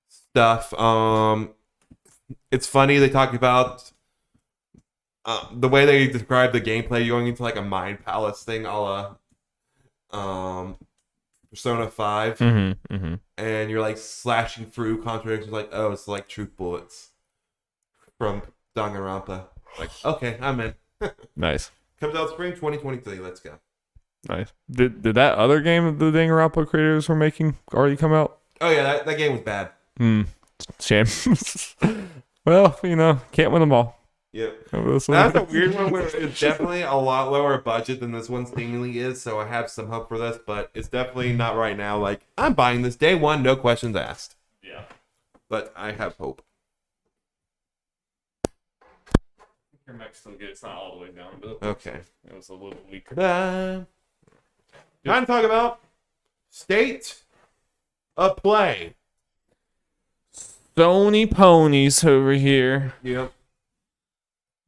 stuff. It's funny they talk about the way they describe the gameplay going into like a mind palace thing, a la Persona 5, and you're like slashing through contradictions, like, oh, it's like truth bullets from Danganronpa. Like, okay, I'm in. Nice. Comes out spring 2023. Let's go. Nice. Did that other game the Danganronpa creators were making already come out? Oh yeah, that game was bad. Shame. Well, can't win them all. Yep. That's a weird one where it's definitely a lot lower budget than this one seemingly is, so I have some hope for this, but it's definitely not right now. Like, I'm buying this day one, no questions asked. Yeah. But I have hope. Your mic's still good. It's not all the way down, but okay. It was a little weaker. Time to talk about State of Play. Sony ponies over here. Yep.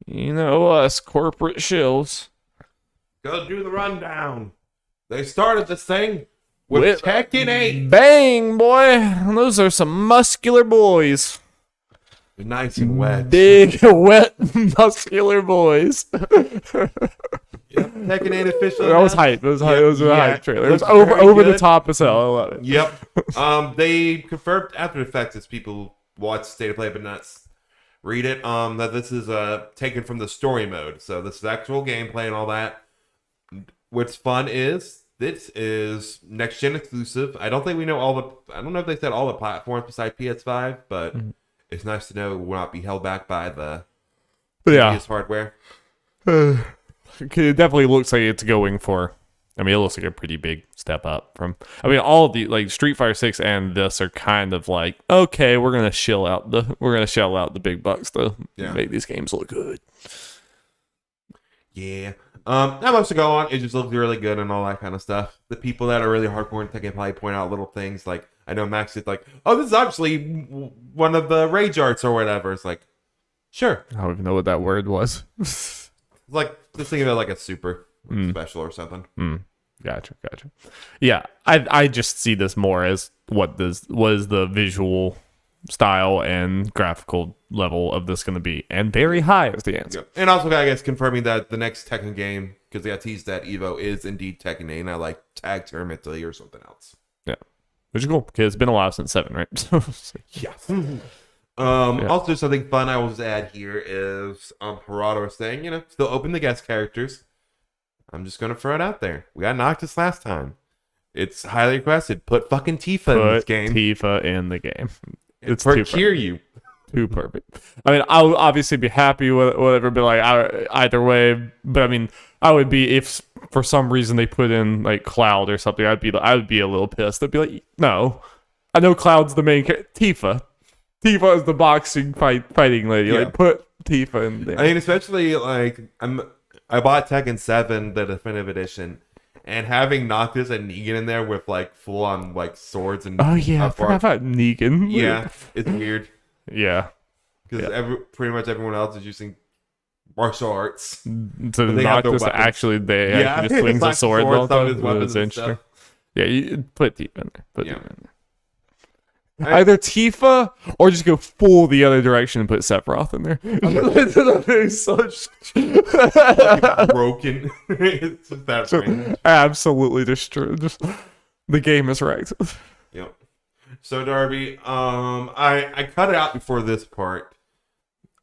Us corporate shills. Go do the rundown. They started this thing with Tekken 8. Bang, boy. Those are some muscular boys. They're nice and wet. Big, wet, muscular boys. Yep. Tekken 8 officially. That was hype. It was hype. It was a hype trailer. It was Looks very over the good. top as hell. I love it. Yep. They confirmed after the fact as people watch State of Play but not read it, that this is taken from the story mode. So this is actual gameplay and all that. What's fun is this is next gen exclusive. I don't think we know I don't know if they said all the platforms besides PS5, but it's nice to know it will not be held back by the previous hardware. It definitely looks like it's going for. I mean, it looks like a pretty big step up from. I mean, all of the like Street Fighter 6 and this are kind of like, okay, we're gonna shell out the big bucks to make these games look good. Yeah. Not much to go on. It just looks really good and all that kind of stuff. The people that are really hardcore and can probably point out little things like, I know Max is like, oh, this is actually one of the rage arts or whatever. It's like, sure. I don't even know what that word was. It's like just think of it like a super special or something. Gotcha. Yeah, I just see this more as what is the visual style and graphical level of this going to be, and very high is the answer. And also, I guess confirming that the next Tekken game, because they got teased that Evo is indeed Tekken 8, and I like Tag Tournament or something else. Yeah, which is cool because it's been a while since 7, right? Yeah. Also, something fun I will just add here is Harada was saying, still open to guest characters. I'm just gonna throw it out there. We got Noctis last time. It's highly requested. Put fucking Tifa in this game. Tifa in the game. It's for Kiryu. Too perfect. I mean, I would obviously be happy with whatever, but like either way. But I mean, I would be if for some reason they put in like Cloud or something. I would be a little pissed. I'd be like, no, I know Cloud's the main character. Tifa is the boxing fighting lady. Yeah. Like put Tifa in there. I mean, especially like I bought Tekken 7, the definitive edition, and having Noctis and Negan in there with like full on like swords and I forgot about Negan. Yeah, it's weird. Yeah, because pretty much everyone else is using martial arts. So Noctis actually just swings a sword. It's interesting. Yeah, you put Tifa in there. Tifa in there. Either Tifa or just go full the other direction and put Sephiroth in there. It's such broken. It's just that range. Absolutely destroyed. Just the game is wrecked. Yep. So Darby, I cut it out before this part,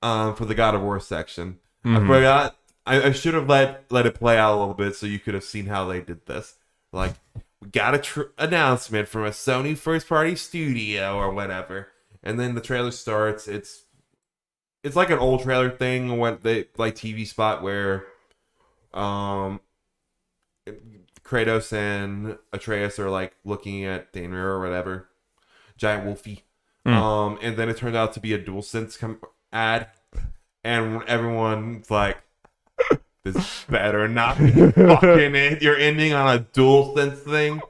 for the God of War section. I forgot. I should have let it play out a little bit so you could have seen how they did this. Like, we got a announcement from a Sony first-party studio or whatever, and then the trailer starts. It's like an old trailer thing, when they like TV spot where, Kratos and Atreus are like looking at Daimler or whatever, giant wolfie, and then it turned out to be a DualSense ad, and everyone's like, this better not be fucking it. You're ending on a DualSense thing.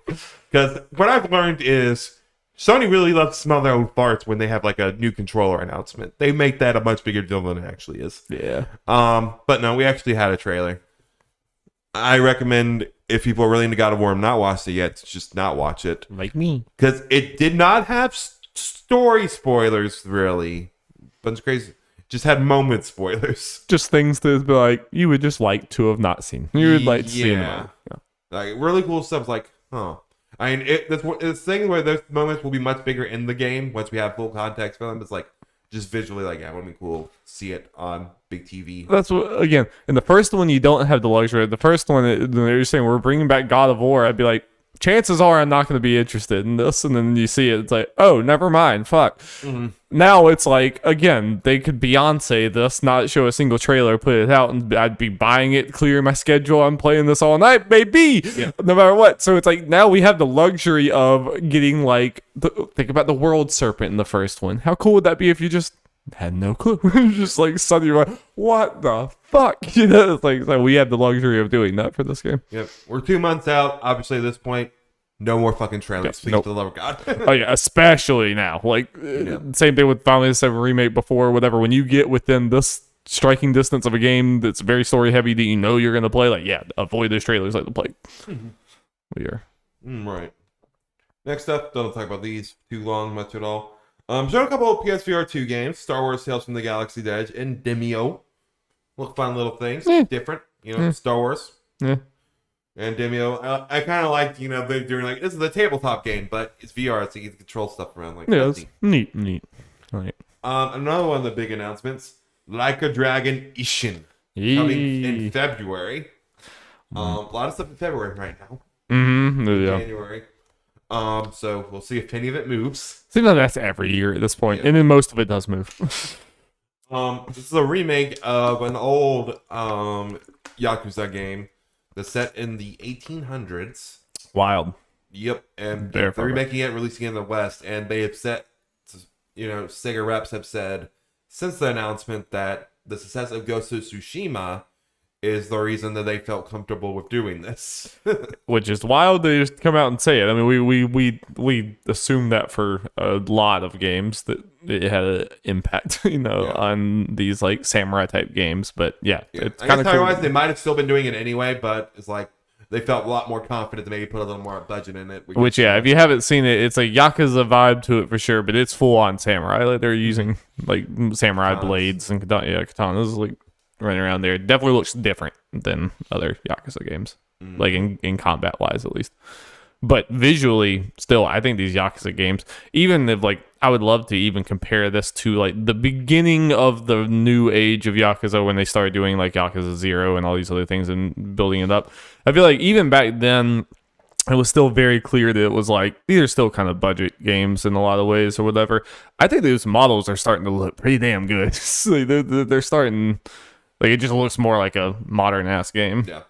Because what I've learned is Sony really loves to smell their own farts when they have like a new controller announcement. They make that a much bigger deal than it actually is. Yeah. But no, we actually had a trailer. I recommend if people are really into God of War and not watched it yet, to just not watch it. Like me. Because it did not have story spoilers, really. Bunch of crazy. Just had moment spoilers. Just things that be like you would just like to have not seen. You would like to see in the moment. Yeah. Like really cool stuff. Like, huh. I mean, this thing where those moments will be much bigger in the game once we have full context for them. It's like just visually, like, yeah, it would be cool to see it on big TV. That's what, again, in the first one you don't have the luxury. The first one they're saying we're bringing back God of War. I'd be like, chances are I'm not going to be interested in this. And then you see it, it's like, oh, never mind, fuck. Now it's like, again, they could Beyonce this, not show a single trailer, put it out, and I'd be buying it, clear my schedule. I'm playing this all night, baby, no matter what. So it's like, now we have the luxury of getting like, think about the World Serpent in the first one. How cool would that be if you just had no clue? Just like suddenly you're like, what the fuck? You know, it's like, so we have the luxury of doing that for this game. Yep. We're 2 months out. Obviously, at this point, no more fucking trailers. Please, for the love of God. Oh yeah, especially now. Like same thing with Final Fantasy VII Remake before, whatever. When you get within this striking distance of a game that's very story heavy that you know you're going to play, like, yeah, avoid those trailers like the plague. We are. Right. Next up, don't talk about these too long, much at all. Showed a couple of PSVR 2 games, Star Wars Tales from the Galaxy's Edge and Demio. Look, fun little things. Different, Star Wars. Yeah. And Demio, I kind of liked, they're doing like, this is a tabletop game, but it's VR, so you can control stuff around. Like, yeah, it's neat. Right. Another one of the big announcements, Like a Dragon Ishin, coming in February. A lot of stuff in February right now. Yeah. January. So we'll see if any of it moves. Seems like that's every year at this point, and then most of it does move. This is a remake of an old Yakuza game that's set in the 1800s. Wild. Yep, and they're remaking it, releasing it in the West, and they have set, Sega reps have said since the announcement that the success of Ghost of Tsushima is the reason that they felt comfortable with doing this. Which is wild. They just come out and say it. I mean, we assume that for a lot of games that it had an impact, on these like samurai type games. But it's kind of cool. They might have still been doing it anyway, but it's like they felt a lot more confident to maybe put a little more budget in it. Which, if you haven't seen it, it's a Yakuza vibe to it for sure, but it's full on samurai. Like they're using like samurai blades and katanas, like running around there. It definitely looks different than other Yakuza games, like in combat wise at least. But visually, still, I think these Yakuza games, even if like I would love to even compare this to like the beginning of the new age of Yakuza when they started doing like Yakuza 0 and all these other things and building it up. I feel like even back then, it was still very clear that it was like, these are still kind of budget games in a lot of ways or whatever. I think those models are starting to look pretty damn good. They're starting, like, it just looks more like a modern ass game. Yeah.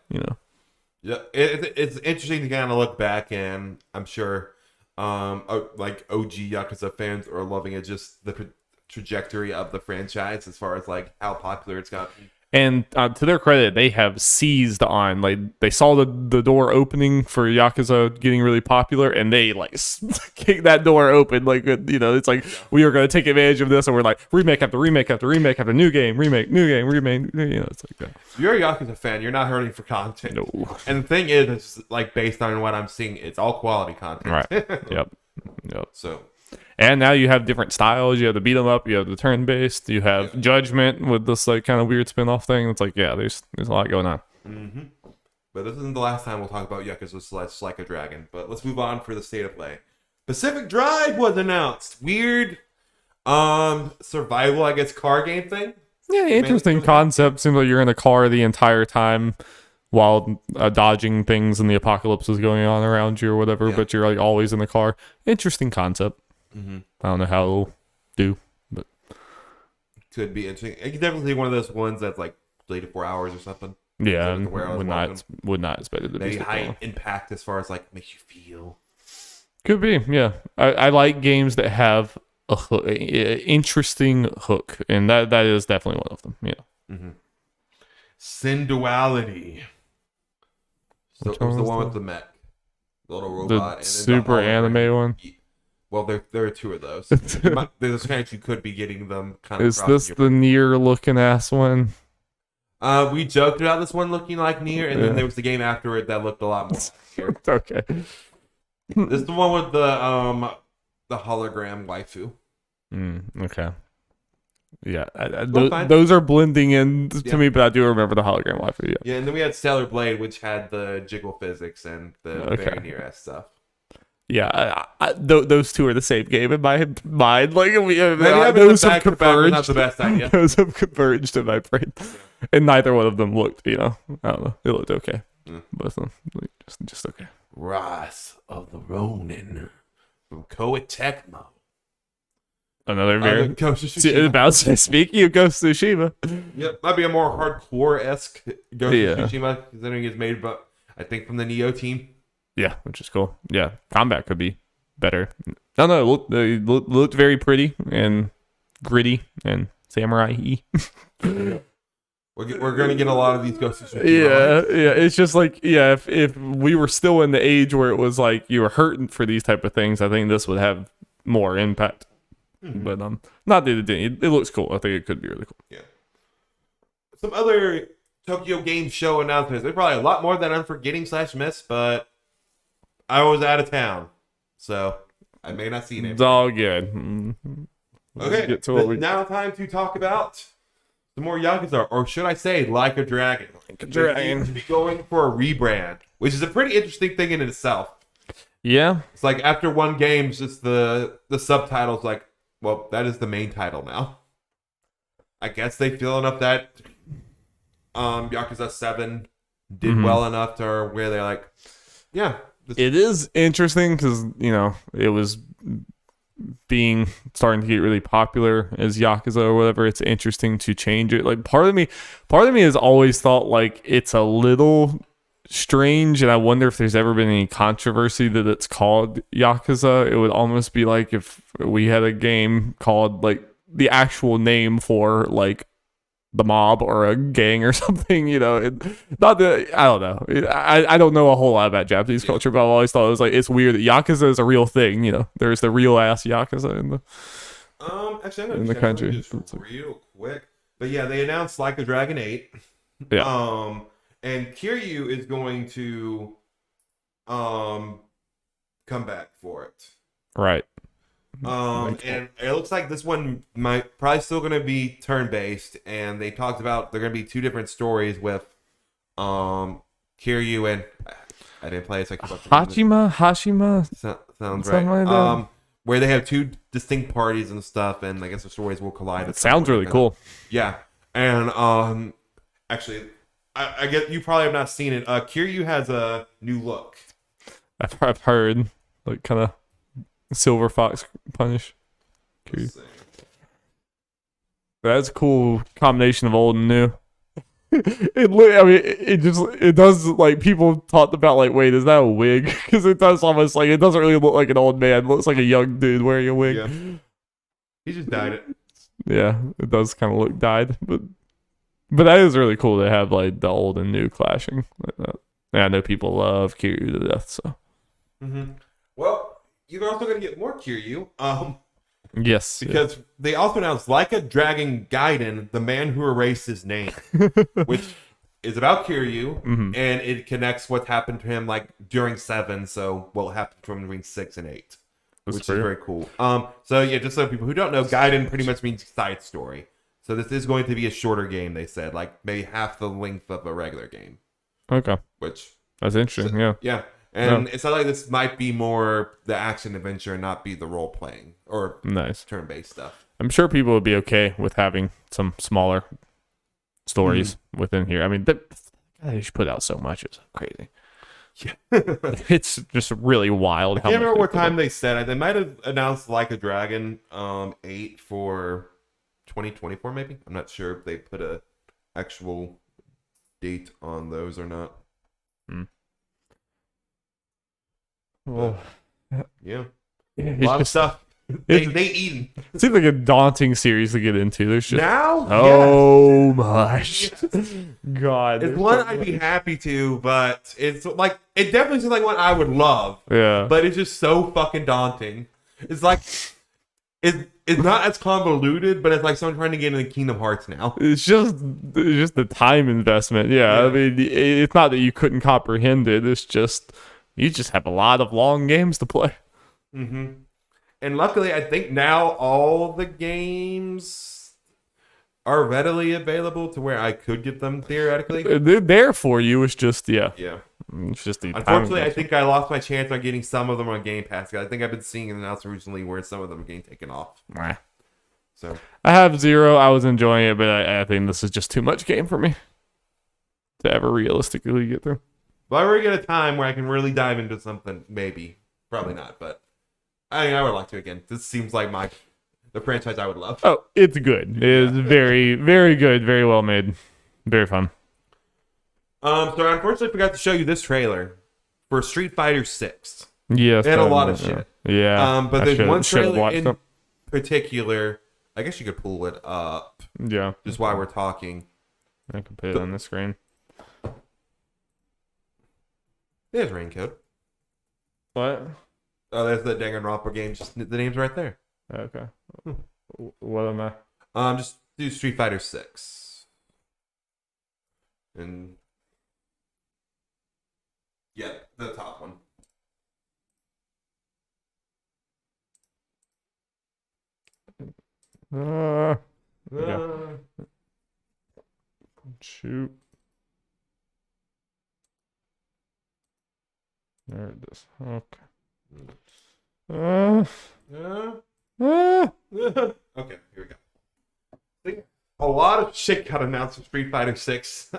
Yeah, it's interesting to kind of look back, and I'm sure like OG Yakuza fans are loving it, just the trajectory of the franchise as far as like how popular it's gotten. And to their credit, they have seized on, like, they saw the door opening for Yakuza getting really popular, and they, like, kicked that door open. Like, it's like, we are going to take advantage of this, and we're like, remake after remake after remake after new game, remake, it's like that. If you're a Yakuza fan, you're not hurting for content. No. And the thing is, it's like, based on what I'm seeing, it's all quality content. Right. Yep. So... And now you have different styles. You have the beat 'em up. You have the turn based. You have Judgment with this like kind of weird spin off thing. It's like there's a lot going on. But this isn't the last time we'll talk about Yakuza Like a Dragon. But let's move on for the state of play. Pacific Drive was announced. Weird, survival, I guess, car game thing. Yeah, interesting concept. Seems like you're in a car the entire time while dodging things and the apocalypse is going on around you or whatever. But you're like always in the car. Interesting concept. I don't know how it'll do, but could be interesting. It could definitely be one of those ones that's like 3 to 4 hours or something. Yeah, would not expect it to be maybe high impact as far as like makes you feel. Could be, yeah. I like games that have a hook, interesting hook, and that is definitely one of them. Yeah. Synduality. So it was the one with the mech, the little robot, the super anime one. Well, there are two of those. There's a chance you could be getting them kind of. Is this the Nier looking ass one? We joked about this one looking like Nier, and then there was the game after it that looked a lot more like Nier. Okay. This is the one with the hologram waifu. Okay. Yeah, those are blending in to me, but I do remember the hologram waifu. Yeah, and then we had Stellar Blade, which had the jiggle physics and the very Nier-esque stuff. Yeah, those two are the same game in my mind. Like those have converged. Not the best idea. Those have converged in my brain, and neither one of them looked. I don't know. It looked okay. Both of them, just okay. Rise of the Ronin from Koei Tecmo. Another very about speaking of Ghost of Tsushima. Yep, might be a more hardcore-esque Ghost of Tsushima considering it's made, but I think from the Neo team. Yeah, which is cool. Yeah, combat could be better. No, it looked very pretty and gritty and samurai-y. We're going to get a lot of these Ghost of Tsushima. Yeah. It's just like, if we were still in the age where it was like you were hurting for these type of things, I think this would have more impact. But not that it didn't. It looks cool. I think it could be really cool. Yeah. some other Tokyo Game Show announcements. There's probably a lot more that I'm forgetting / miss, but I was out of town, so I may not see it. It's all good. Mhm. Okay, Get to what we now time to talk about some more Yakuza, or should I say, Like a Dragon. Like a They Dragon. seem to be going for a rebrand, which is a pretty interesting thing in itself. Yeah. It's like after one game, just the subtitles like, well, that is the main title now. I guess they feel enough that Yakuza 7 did well enough to where they're like, yeah. It is interesting because, it was starting to get really popular as Yakuza or whatever. It's interesting to change it. Like part of me has always thought like it's a little strange, and I wonder if there's ever been any controversy that it's called Yakuza. It would almost be like if we had a game called like the actual name for like the mob or a gang or something, not that I don't know. I don't know a whole lot about Japanese culture, but I've always thought it was like it's weird that Yakuza is a real thing. There's the real ass Yakuza in the actually, I'm in the country. just real quick, but yeah, they announced Like a Dragon 8. Yeah. And Kiryu is going to come back for it. Right. And it looks like this one might probably still going to be turn-based, and they talked about there are going to be 2 different stories with Kiryu and I didn't play it, so I keep up Hashima. sounds Something right. like that. Where they have 2 distinct parties and stuff, and I guess the stories will collide. It sounds really cool. Yeah, and actually, I guess you probably have not seen it. Kiryu has a new look. I've heard like kind of silver fox punish. That's a cool combination of old and new. It does like people talked about like, wait, is that a wig? Because it does almost like it doesn't really look like an old man. It looks like a young dude wearing a wig. Yeah. He just dyed it. Yeah, it does kind of look dyed, but that is really cool to have like the old and new clashing like that. Yeah, I know people love Kiryu to death, so. Well, you're also going to get more Kiryu. Yes. Because they also announced Like a Dragon Gaiden, the man who erased his name, which is about Kiryu, and it connects what happened to him like during 7, so what happened to him between 6 and 8, which is very cool. So yeah, just so people who don't know, Gaiden pretty much means side story. So this is going to be a shorter game, they said, like maybe half the length of a regular game. Okay. Which that's interesting. Yeah. Yeah. And it's not like this might be more the action adventure and not be the role playing or nice turn-based stuff. I'm sure people would be okay with having some smaller stories within here. I mean, they should put out so much. It's crazy. Yeah. It's just really wild. I can't remember what time they said. They might have announced Like a Dragon 8 for 2024 maybe. I'm not sure if they put a actual date on those or not. Well, yeah. a lot of stuff. They eating. It seems like a daunting series to get into. There's just much. God, it's one I'd be happy to, but it's like it definitely seems like one I would love. Yeah, but it's just so fucking daunting. It's like it's not as convoluted, but it's like someone trying to get into Kingdom Hearts now. It's just the time investment. Yeah, I mean, it's not that you couldn't comprehend it. It's just you just have a lot of long games to play. And luckily, I think now all the games are readily available to where I could get them theoretically. They're there for you. It's just yeah. It's just the unfortunately, I think I lost my chance on getting some of them on Game Pass. I think I've been seeing an announcement recently where some of them are getting taken off. So I have 0. I was enjoying it, but I think this is just too much game for me to ever realistically get through. If I ever get a time where I can really dive into something, maybe. Probably not, but I would like to again. This seems like the franchise I would love. Oh, it's good. It's very, very good. Very well made. Very fun. So I unfortunately forgot to show you this trailer for Street Fighter 6. Yes. And a lot of shit. Yeah. But there's one trailer in particular. I guess you could pull it up. Yeah. Just while we're talking. I can put it on the screen. There's Raincoat. What? Oh, there's the Danganronpa game. Just the name's right there. Okay. What am I? Just do Street Fighter 6. And yeah, the top one. Okay. Shoot. There it is. Okay. Okay, here we go. A lot of shit got announced for Street Fighter 6.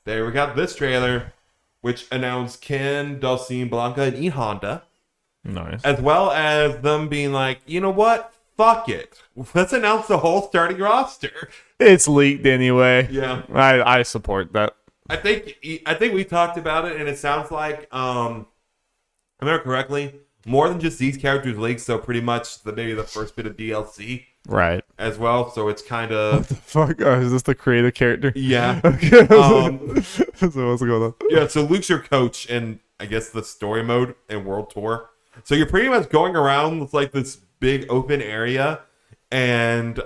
There we got this trailer, which announced Ken, Dulcine, Blanca, and E Honda. Nice. As well as them being like, you know what? Fuck it. Let's announce the whole starting roster. It's leaked anyway. Yeah. I support that. I think we talked about it, and it sounds like, if I remember correctly, more than just these characters leaked, so pretty much maybe the first bit of DLC. Right. As well, so it's kind What of... the fuck? Oh, is this the creative character? Yeah. Okay. So what's going on? Yeah, so Luke's your coach in, I guess, the story mode and World Tour. So you're pretty much going around with like this big open area and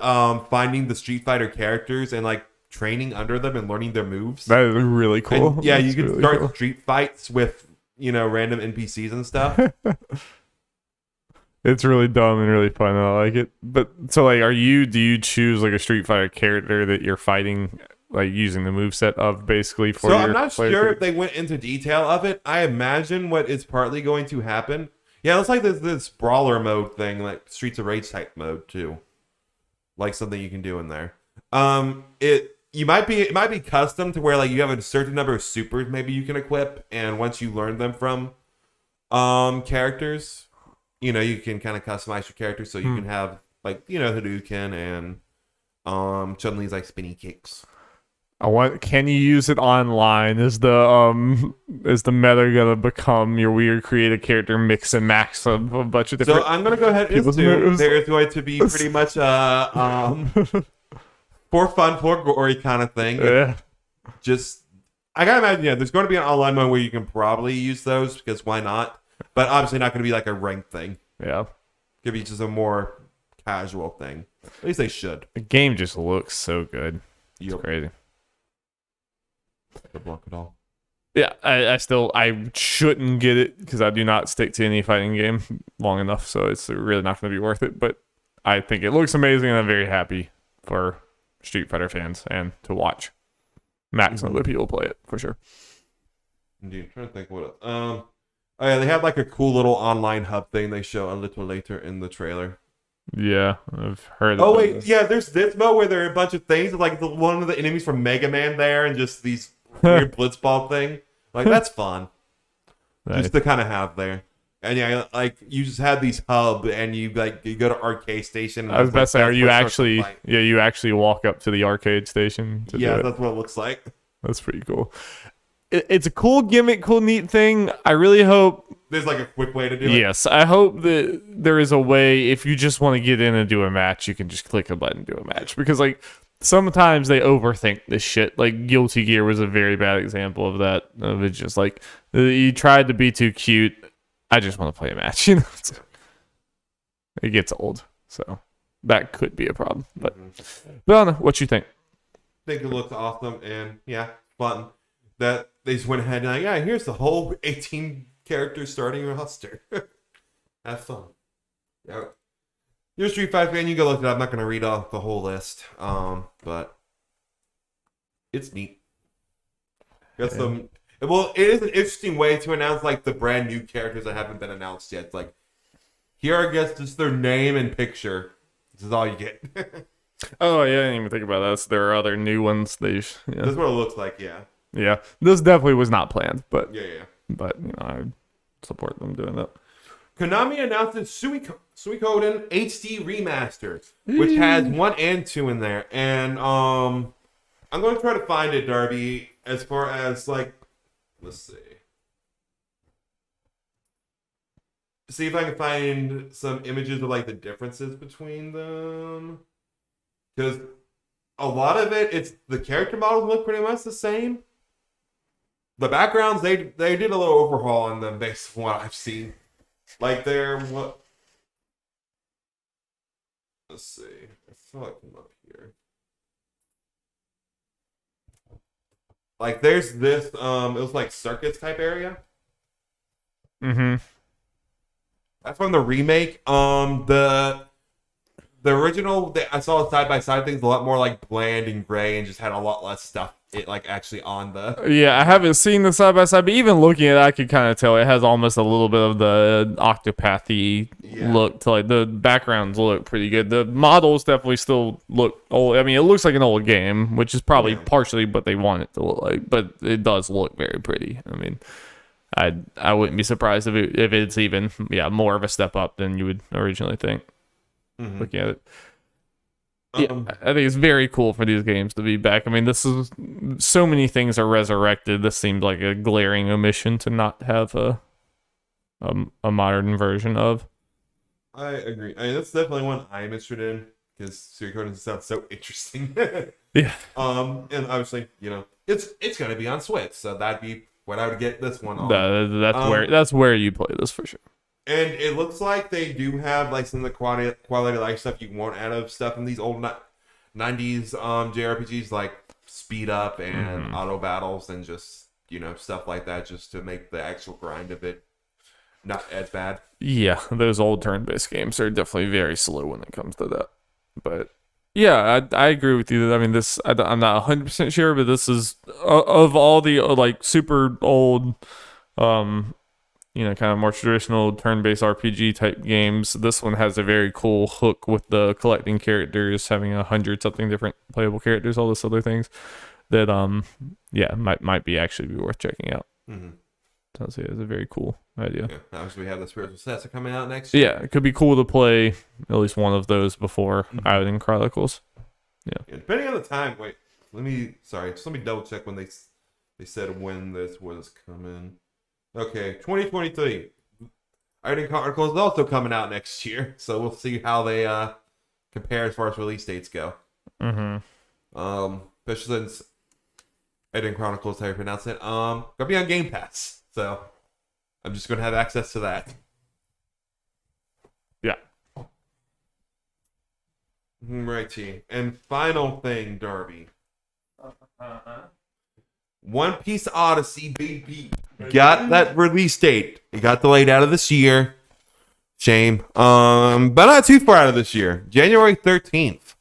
finding the Street Fighter characters and like training under them and learning their moves. That is really cool. And, yeah, That's you can really start cool. street fights with, random NPCs and stuff. It's really dumb and really fun. I like it. But so like, do you choose like a Street Fighter character that you're fighting, like using the moveset of basically for So your I'm not player sure pick? if they went into detail of it. I imagine what is partly going to happen. Yeah, it's like this brawler mode thing, like Streets of Rage type mode too. Like something you can do in there. It might be custom to where like you have a certain number of supers maybe you can equip, and once you learn them from characters, you can kind of customize your character so you can have like Hadouken and Chun-Li's like spinny kicks. Can you use it online? Is the meta gonna become your weird creative character mix and max of a bunch of different? So I'm gonna go ahead and people's assume moves? there's going to be pretty much for fun, for glory kind of thing. Yeah. Just I gotta imagine, there's going to be an online mode where you can probably use those because why not? But obviously not going to be like a ranked thing. Yeah. Could be just a more casual thing. At least they should. The game just looks so good. It's Yep. crazy. The block it all. Yeah, I shouldn't get it because I do not stick to any fighting game long enough, so it's really not going to be worth it. But I think it looks amazing, and I'm very happy for Street Fighter fans and to watch Max and other people play it for sure. Indeed. I'm trying to think what else. Oh yeah, they have like a cool little online hub thing they show a little later in the trailer. Yeah, I've heard. Oh wait, yeah, there's this mode where there are a bunch of things like one of the enemies from Mega Man there, and just these weird blitzball thing. Like that's fun, Nice. just to kind of have there. And yeah, like you just have these hub, and you go to arcade station. And I was about to say, are that's you what starts the actually? fight. Yeah, you actually walk up to the arcade station to Yeah, do it. that's what it looks like. That's pretty cool. It's a cool gimmick, cool neat thing. I really hope. There's like a quick way to do it. Yes, I hope that there is a way if you just want to get in and do a match, you can just click a button and do a match. Because like sometimes they overthink this shit. Like Guilty Gear was a very bad example of that. Of it's just like you tried to be too cute. I just want to play a match. It gets old, so that could be a problem. But I don't know what you think. I think it looks awesome, and yeah, fun. That they just went ahead and like, yeah, here's the whole 18 character starting roster. Have fun. Yeah. You're a Street Fighter fan, you go look it up. I'm not gonna read off the whole list. But it's neat. Got some. Well, it is an interesting way to announce like the brand new characters that haven't been announced yet. It's like here, I guess, just their name and picture. This is all you get. Oh yeah, I didn't even think about that. So there are other new ones. That's what it looks like. Yeah. Yeah, this definitely was not planned, but Yeah. but I support them doing that. Konami announces Suikoden HD Remaster, which has 1 and 2 in there. And I'm going to try to find it, Darby, as far as, like, let's see. See if I can find some images of, like, the differences between them. Because a lot of it, it's the character models look pretty much the same. The backgrounds, they did a little overhaul on them based on what I've seen. Like they're what? Let's see. I saw it come up here. like there's this it was like circus type area. Mm-hmm. That's from the remake. The original, I saw side by side things a lot more like bland and gray, and just had a lot less stuff. It like actually on the. Yeah, I haven't seen the side by side, but even looking at it, I could kind of tell it has almost a little bit of the Octopathy look to like the backgrounds look pretty good. The models definitely still look old. I mean, it looks like an old game, which is probably partially what they want it to look like, but it does look very pretty. I mean, I wouldn't be surprised if it's even more of a step up than you would originally think. Looking at it. Yeah, I think it's very cool for these games to be back. I mean, this is so many things are resurrected. This seems like a glaring omission to not have a modern version of. I agree. I mean, that's definitely one I'm interested in because Suikoden sounds so interesting. Yeah. And obviously, it's gonna be on Switch, so that'd be what I would get this one on. That's where you play this for sure. And it looks like they do have like some of the quality of life stuff you want out of stuff in these old 90s JRPGs, like speed up and auto battles and just stuff like that, just to make the actual grind of it not as bad. Yeah, those old turn-based games are definitely very slow when it comes to that. But yeah, I agree with you. I mean, I'm not 100% sure, but this is of all the like super old kind of more traditional turn-based RPG type games, this one has a very cool hook with the collecting characters, having 100 something different playable characters, all those other things that might be actually be worth checking out. Sounds like it's a very cool idea. Yeah, obviously we have the spiritual sets are coming out next year. Yeah, it could be cool to play at least one of those before Outing Chronicles. Yeah, depending on the time. Wait, let me double check when they said when this was coming. Okay, 2023. Outing Chronicles is also coming out next year, so we'll see how they compare as far as release dates go. Especially since Outing Chronicles, how you pronounce it, gonna be on Game Pass, so I'm just gonna have access to that. Yeah. Righty, and final thing, Darby. One Piece Odyssey, baby. Got that release date. It got delayed out of this year. Shame. But not too far out of this year. January 13th.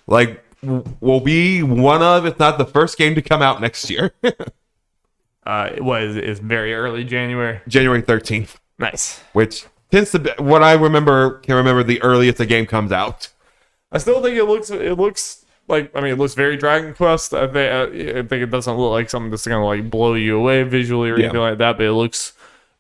Like, will be one of, if not the first game to come out next year. It's very early January. January 13th. Nice. Which tends to be what I can remember the earliest a game comes out. I still think it looks like, I mean, it looks very Dragon Quest. I think it doesn't look like something that's gonna like blow you away visually or anything like that, but it looks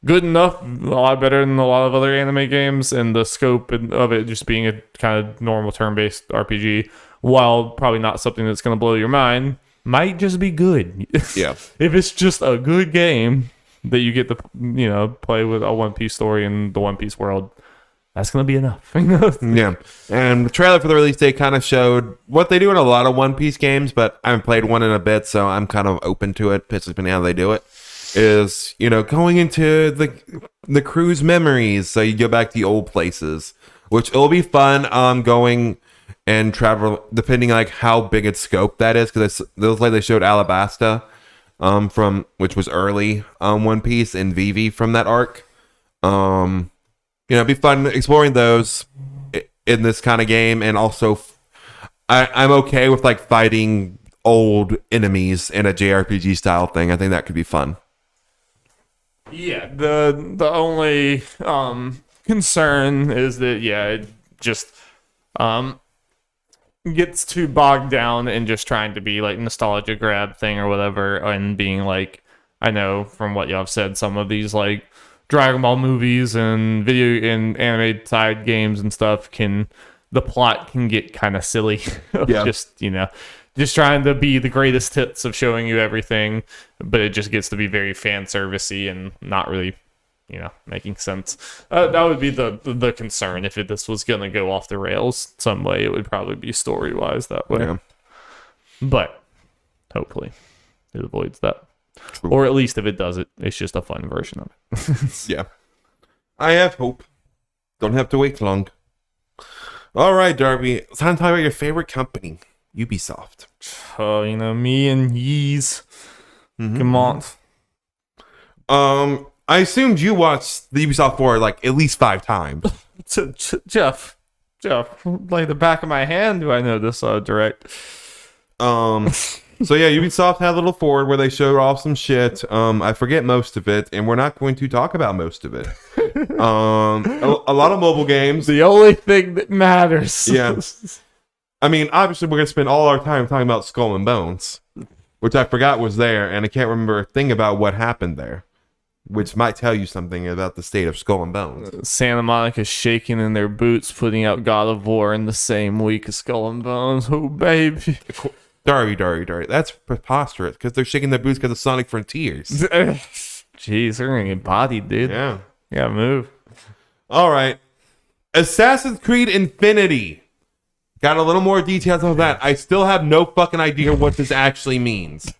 good enough, a lot better than a lot of other anime games, and the scope of it just being a kind of normal turn-based RPG, while probably not something that's gonna blow your mind, might just be good. Yeah. If it's just a good game that you get to play with a One Piece story in the One Piece world, that's going to be enough. Yeah. And the trailer for the release date kind of showed what they do in a lot of One Piece games, but I haven't played one in a bit, so I'm kind of open to it, depending on how they do it. Is, going into the crew's memories, so you go back to the old places, which will be fun going and travel, depending like how big its scope that is, because it looks like they showed Alabasta, from which was early One Piece, and Vivi from that arc. It'd be fun exploring those in this kind of game, and also I'm okay with like fighting old enemies in a JRPG style thing. I think that could be fun. Yeah, the only concern is that it just gets too bogged down in just trying to be like nostalgia grab thing or whatever, and being like, I know from what y'all have said, some of these like Dragon Ball movies and video and anime side games and stuff the plot can get kind of silly. Yeah. just trying to be the greatest hits of showing you everything, but it just gets to be very fan servicey and not really, making sense. That would be the concern. If this was gonna go off the rails some way, it would probably be story wise that way. Yeah. But hopefully it avoids that. True. Or at least if it does it, it's just a fun version of it. Yeah. I have hope. Don't have to wait long. All right, Darby. It's time to talk about your favorite company. Ubisoft. Oh, me and Yeez. Come on. I assumed you watched the Ubisoft Forward like at least 5 times. Jeff, like the back of my hand, do I know this direct? So yeah, Ubisoft had a little forward where they showed off some shit. I forget most of it, and we're not going to talk about most of it. A lot of mobile games. The only thing that matters. Yeah. I mean, obviously, we're gonna spend all our time talking about Skull and Bones, which I forgot was there, and I can't remember a thing about what happened there, which might tell you something about the state of Skull and Bones. Santa Monica's shaking in their boots, putting out God of War in the same week as Skull and Bones. Oh, baby. Darby. That's preposterous because they're shaking their boots because of Sonic Frontiers. Jeez, they're gonna get bodied, dude. Yeah. You gotta move. All right. Assassin's Creed Infinity. Got a little more details on that. I still have no fucking idea what this actually means.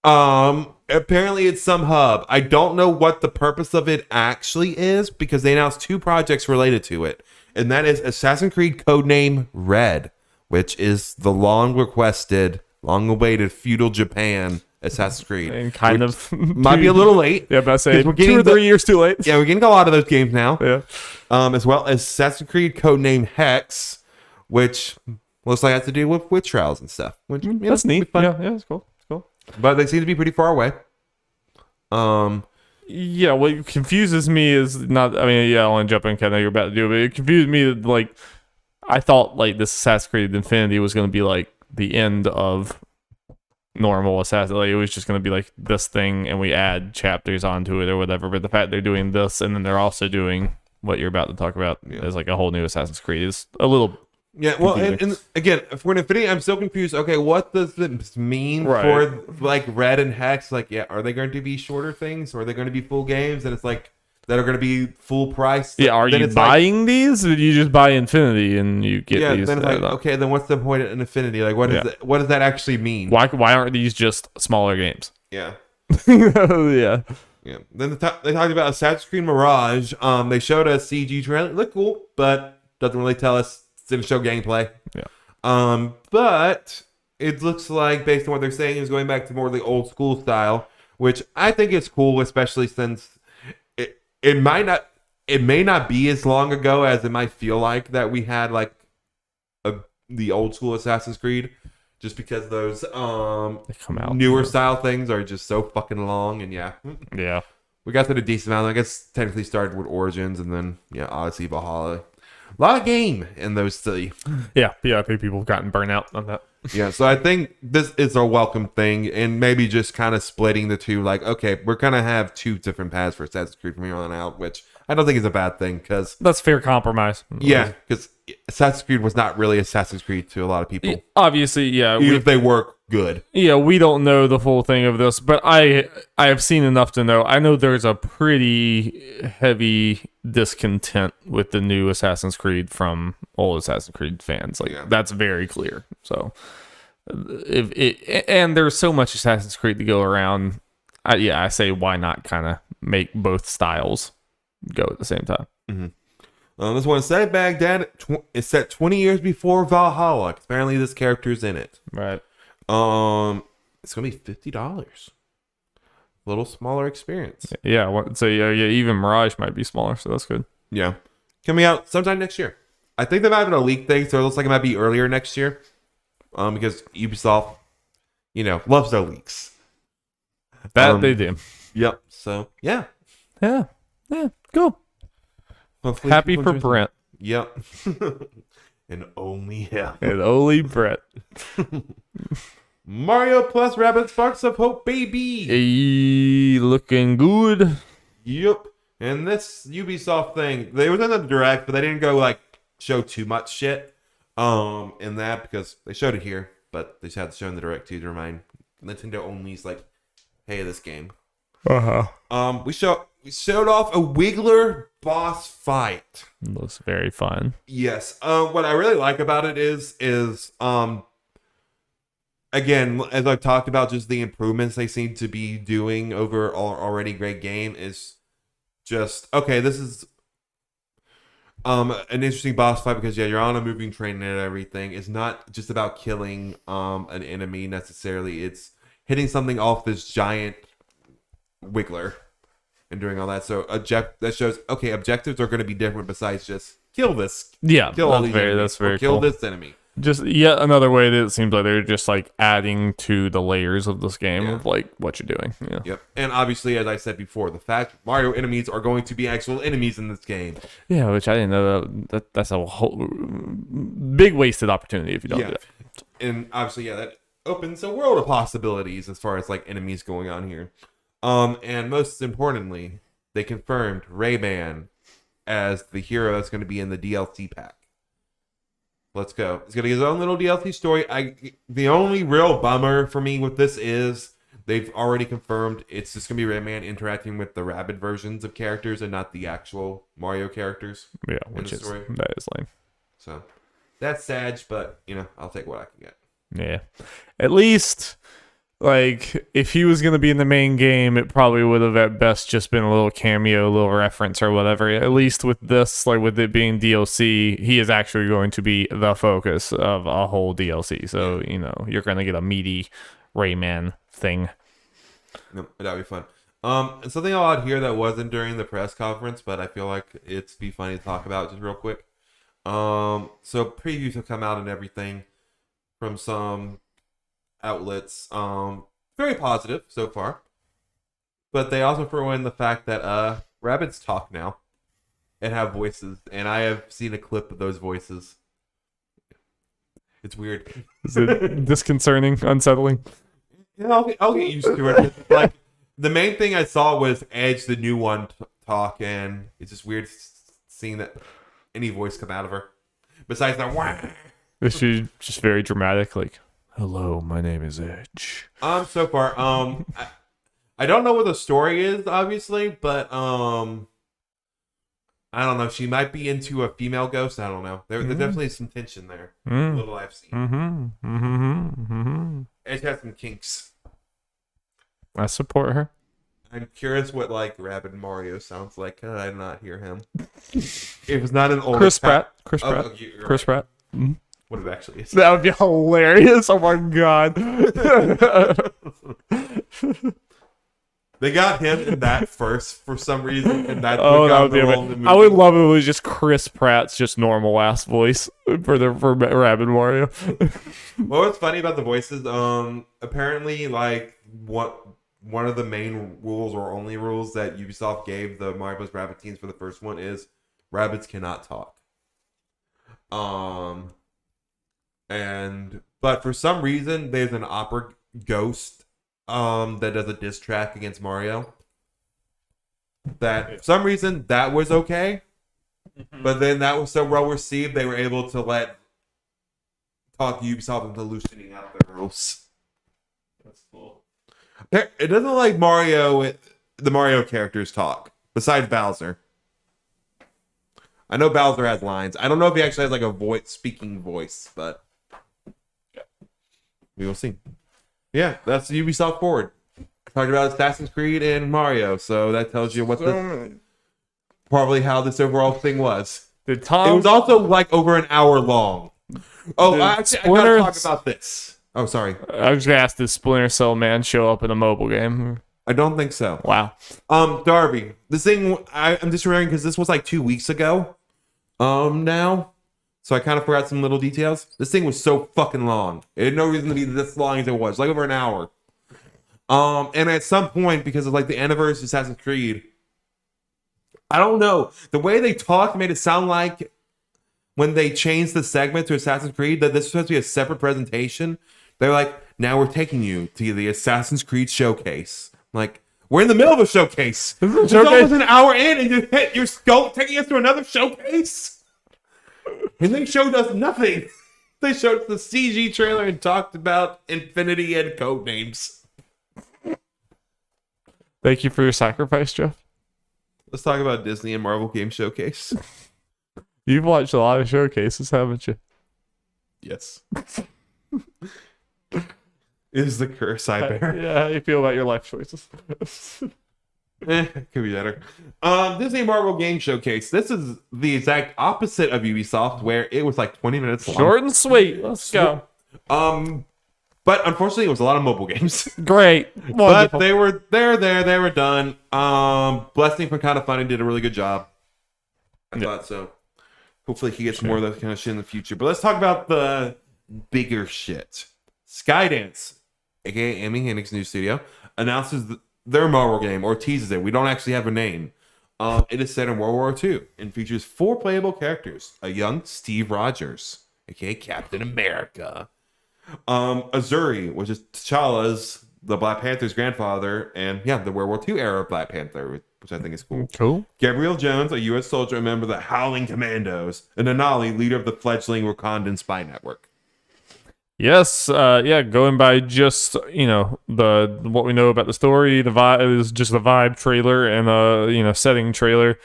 Apparently it's some hub. I don't know what the purpose of it actually is because they announced 2 projects related to it. And that is Assassin's Creed codename Red, which is the long-requested, long-awaited feudal Japan Assassin's Creed. And kind of might be a little late. Yeah, but I say we're getting 2 or 3 years too late. Yeah, we're getting a lot of those games now. Yeah. As well as Assassin's Creed codename Hex, which looks like it has to do with witch trials and stuff. Which, that's neat. Yeah, it's cool. But they seem to be pretty far away. Yeah, what confuses me is not. I mean, yeah, I want to jump in. I know you're about to do it, but it confused me. Like, I thought like this Assassin's Creed Infinity was going to be like the end of normal Assassin. Like, it was just going to be like this thing, and we add chapters onto it or whatever. But the fact they're doing this, and then they're also doing what you're about to talk about as like a whole new Assassin's Creed is a little. Yeah, well, and again, for an Infinity, I'm still confused. Okay, what does this mean for like Red and Hex? Like, yeah, are they going to be shorter things, or are they going to be full games? And it's like that are going to be full price. Yeah, are you buying these? Or do you just buy Infinity and you get these? Yeah, then it's like, okay, then what's the point in Infinity? Like, what does that actually mean? Why aren't these just smaller games? Yeah. Yeah. Yeah. Then they talked about Assassin's Creed Mirage. They showed a CG trailer. It looked cool, but doesn't really tell us. Didn't show gameplay. Yeah. But it looks like, based on what they're saying, is going back to more of the old school style, which I think is cool, especially since it may not be as long ago as it might feel like that we had like the old school Assassin's Creed, just because those they come out newer style things are just so fucking long. And yeah, we got through a decent amount. I guess technically started with Origins and then Odyssey, Valhalla. A lot of game in those 3. Yeah, I think people have gotten burnt out on that. Yeah, so I think this is a welcome thing, and maybe just kind of splitting the 2, like, okay, we're going to have 2 different paths for Assassin's Creed from here on out, which I don't think is a bad thing, because... That's fair compromise. Yeah, because Assassin's Creed was not really Assassin's Creed to a lot of people. Obviously, yeah. Even if they were good. Yeah, we don't know the full thing of this, but I have seen enough to know. I know there's a pretty heavy discontent with the new Assassin's Creed from old Assassin's Creed fans. Like, that's very clear. So, and there's so much Assassin's Creed to go around. I say why not kind of make both styles go at the same time. Mm-hmm. This one said Baghdad is set 20 years before Valhalla. Apparently, this character's in it. Right. It's gonna be $50. A little smaller experience. Yeah. So even Mirage might be smaller, so that's good. Yeah, coming out sometime next year. I think they might have a leak thing, so it looks like it might be earlier next year. Because Ubisoft, loves their leaks. That they do. Yep. So yeah. Cool. Hopefully happy for Brent. Yep. And only him. And only Brett. Mario plus Rabbids Sparks of Hope, baby. Hey, looking good. Yep. And this Ubisoft thing, they were in the direct, but they didn't go like show too much shit in that, because they showed it here, but they just had to show in the direct too, to remind Nintendo only's like, hey, this game. We showed off a Wiggler boss fight. It looks very fun. Yes. What I really like about it is again, as I've talked about, just the improvements they seem to be doing over already great game is just okay. This is An interesting boss fight because you're on a moving train and everything. It's not just about killing an enemy necessarily. It's hitting something off this giant wiggler and doing all that. So that shows okay, objectives are going to be different besides just kill this. Yeah, Kill all these enemies, that's very kill cool. this enemy. Just yet another way that it seems like they're just like adding to the layers of this game of like what you're doing. Yeah. Yep. And obviously, as I said before, the fact Mario enemies are going to be actual enemies in this game. Yeah, which I didn't know that's a whole big wasted opportunity if you don't do that. And obviously, that opens a world of possibilities as far as like enemies going on here. And most importantly, they confirmed Rayman as the hero that's going to be in the DLC pack. Let's go. It's going to get his own little DLC story. The only real bummer for me with this is they've already confirmed it's just going to be Rayman interacting with the Rabbids versions of characters and not the actual Mario characters. Yeah, which is that is lame. So that's sad, but I'll take what I can get. Yeah, at least like if he was gonna be in the main game, it probably would have at best just been a little cameo, a little reference or whatever. At least with this, like with it being DLC, he is actually going to be the focus of a whole DLC. So you're gonna get a meaty Rayman thing. No, that'd be fun. And something I'll add here that wasn't during the press conference, but I feel like it's be funny to talk about just real quick. So previews have come out and everything from some outlets, very positive so far, but they also throw in the fact that Rabbids talk now and have voices, and I have seen a clip of those voices. It's weird. Is it disconcerting, unsettling? Yeah, I'll get used to it. Like the main thing I saw was Edge, the new one, talk, and it's just weird seeing that any voice come out of her besides that. Wah! Is she just very dramatic, like? Hello, my name is Edge. So far, I don't know what the story is, obviously, but I don't know. She might be into a female ghost. I don't know. There's definitely some tension there. A little I've seen. Edge has some kinks. I support her. I'm curious what like Rabbid Mario sounds like. I did not hear him. It was not an old Chris Pratt. Chris Pratt. Mm-hmm. What it actually is. That would be hilarious. Oh my god. They got him in that first for some reason, and that's that got would be the role in the movie. I would love it if it was just Chris Pratt's just normal ass voice for Rabbid Mario. What's funny about the voices? Apparently, like one of the main rules or only rules that Ubisoft gave the Mario Bros. Rabbids teams for the first one is Rabbids cannot talk. But for some reason there's an opera ghost that does a diss track against Mario. That for some reason that was okay, but then that was so well received they were able to talk Ubisoft into loosening out the rules. That's cool. It doesn't like the Mario characters talk besides Bowser. I know Bowser has lines. I don't know if he actually has like a speaking voice, but we will see. Yeah, that's Ubisoft Forward. Talked about Assassin's Creed and Mario, so that tells you probably how this overall thing was. It was also like over an hour long. Oh, I gotta talk about this. Oh, sorry. I was gonna ask, did Splinter Cell Man show up in a mobile game? I don't think so. Wow. Darby, this thing I'm just remembering because this was like 2 weeks ago. Now. So I kind of forgot some little details. This thing was so fucking long. It had no reason to be this long as it was. Like over an hour. And at some point, because of like the anniversary of Assassin's Creed, I don't know. The way they talked made it sound like when they changed the segment to Assassin's Creed that this was supposed to be a separate presentation. They're like, now we're taking you to the Assassin's Creed showcase. Like, we're in the middle of a showcase. It's almost an hour in and you're still taking us to another showcase? And they showed us nothing. They showed us the CG trailer and talked about Infinity and code names. Thank you for your sacrifice, Jeff. Let's talk about Disney and Marvel Game Showcase. You've watched a lot of showcases, haven't you? Yes. Is the curse I bear. Yeah, how do you feel about your life choices? Could be better. Disney Marvel Game Showcase. This is the exact opposite of Ubisoft, where it was like 20 minutes long. Short and sweet. Let's go. But unfortunately, it was a lot of mobile games. Great. Wonderful. But they were they were done. Blessing from Kind of Funny did a really good job. I thought so. Hopefully he gets more of that kind of shit in the future. But let's talk about the bigger shit. Skydance, aka Amy Hennig's new studio, announces their Marvel game, or teases it. We don't actually have a name. It is set in World War II and features 4 playable characters. A young Steve Rogers, aka Captain America. Azuri, which is T'Challa's, the Black Panther's grandfather, and the World War II era Black Panther, which I think is cool. Cool. Gabriel Jones, a U.S. soldier, a member of the Howling Commandos, and Anali, leader of the fledgling Wakandan spy network. Yes, going by just, the what we know about the story, the vibe is just the vibe trailer and setting trailer.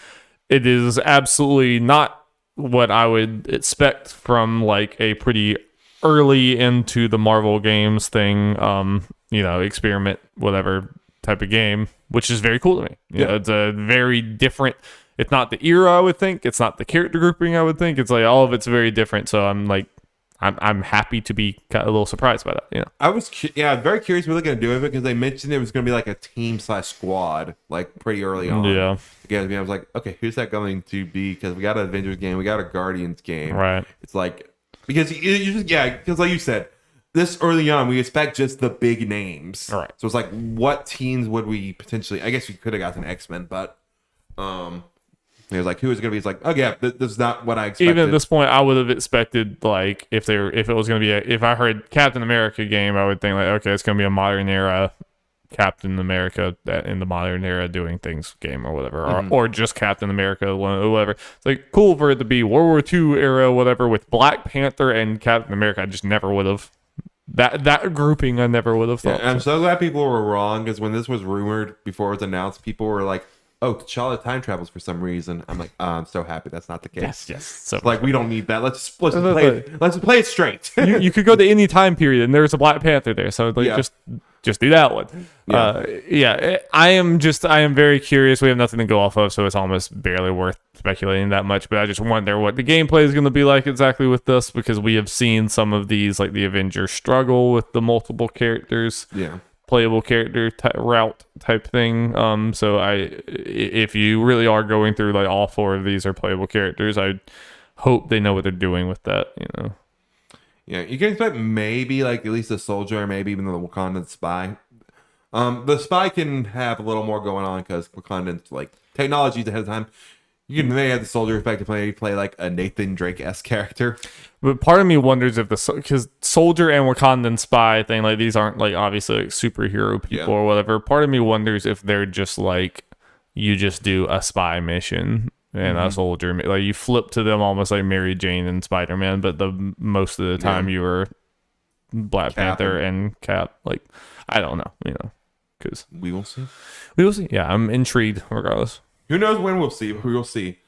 It is absolutely not what I would expect from like a pretty early into the Marvel games thing, experiment, whatever type of game, which is very cool to me. It's a very different, it's not the era I would think, it's not the character grouping I would think, it's like all of it's very different. So I'm happy to be a little surprised by that. I was very curious what they're gonna do with it, because they mentioned it was gonna be like a team/squad like pretty early on. Yeah. Again, I was like, okay, who's that going to be? Because we got an Avengers game, we got a Guardians game. Right. It's like, because because like you said, this early on we expect just the big names. All right. So it's like, what teams would we potentially? I guess we could have gotten X-Men, but it was like, who is it gonna be? It's like, this is not what I expected. Even at this point, I would have expected, like, if it was gonna be if I heard Captain America game, I would think like, okay, it's gonna be a modern era Captain America in the modern era doing things game or whatever, or just Captain America, whatever. It's like cool for it to be World War II era, whatever, with Black Panther and Captain America. I just never would have that grouping. I never would have thought. Yeah, I'm so glad people were wrong, because when this was rumored before it was announced, people were like, "Oh, T'Challa time travels for some reason." I'm like, I'm so happy that's not the case. Yes. So like, we don't need that. Let's play it straight. you could go to any time period and there's a Black Panther there, so like just do that one. I am very curious. We have nothing to go off of, so it's almost barely worth speculating that much, but I just wonder what the gameplay is going to be like exactly with this, because we have seen some of these, like the Avengers struggle with the multiple characters, playable character route type thing. So if you really are going through like all 4 of these are playable characters, I hope they know what they're doing with that. Yeah, you can expect maybe like at least a soldier, or maybe even the Wakandan spy. The spy can have a little more going on, because Wakandan's like technology's ahead of time. You can maybe have the soldier effectively play like a Nathan Drake-esque character. But part of me wonders if because soldier and Wakandan spy thing, like these aren't like obviously like superhero people or whatever. Part of me wonders if they're just like, you just do a spy mission and a soldier, like you flip to them almost like Mary Jane and Spider-Man, but the most of the time you were Black Panther and Cap. Like, I don't know, because we will see. Yeah, I'm intrigued regardless. Who knows when we'll see, but we will see.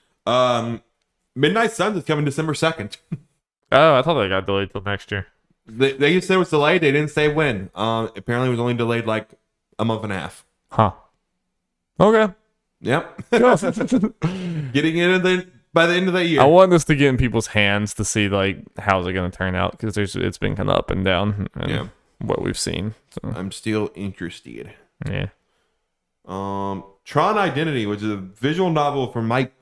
Midnight Suns is coming December 2nd. Oh, I thought they got delayed till next year. They just said it was delayed. They didn't say when. Apparently it was only delayed like a month and a half. Huh. Okay. Yep. Getting in by the end of that year. I want this to get in people's hands to see like how's it going to turn out, because it's been kind of up and down. What we've seen. So. I'm still interested. Yeah. Tron Identity, which is a visual novel from Mike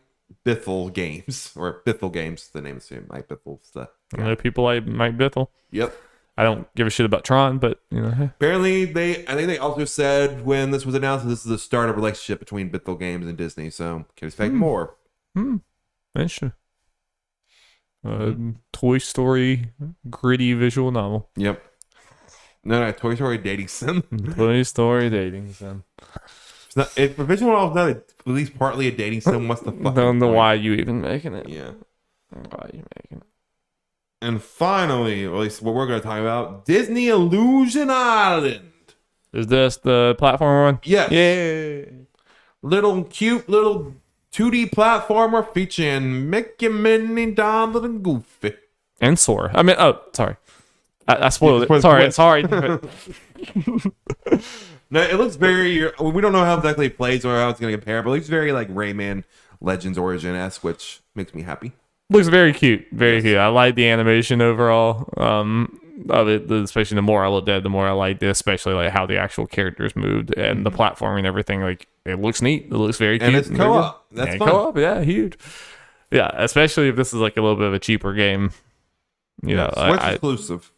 Bithell Games, or Bithell Games, the name is Mike Bithell stuff. I know people like Mike Bithell. Yep. I don't give a shit about Tron, but apparently I think they also said when this was announced, this is the start of a relationship between Bithell Games and Disney, so can expect more. Interesting. Toy Story gritty visual novel. Yep. No, Toy Story dating sim. Toy Story dating sim. If a visual novel is not at least partly a dating sim, what's the fuck? Don't know why you even making it. Yeah. Why you making it? And finally, or at least what we're going to talk about, Disney Illusion Island. Is this the platform one? Yes. Yeah. Little cute little 2D platformer featuring Mickey, Minnie, Donald, and Goofy. And Sora. I mean, sorry. I spoiled it. Sorry. No, it looks very. We don't know how exactly it plays or how it's going to compare, but it looks very like Rayman Legends Origin-esque, which makes me happy. Looks very cute, very cute. I like the animation overall of it, especially the more I looked at it, the more I liked it, especially like how the actual characters moved and the platforming and everything. Like, it looks neat. It looks very cute. And it's co-op. That's fun. Co-op, yeah, huge. Yeah, especially if this is like a little bit of a cheaper game. You know, Switch exclusive.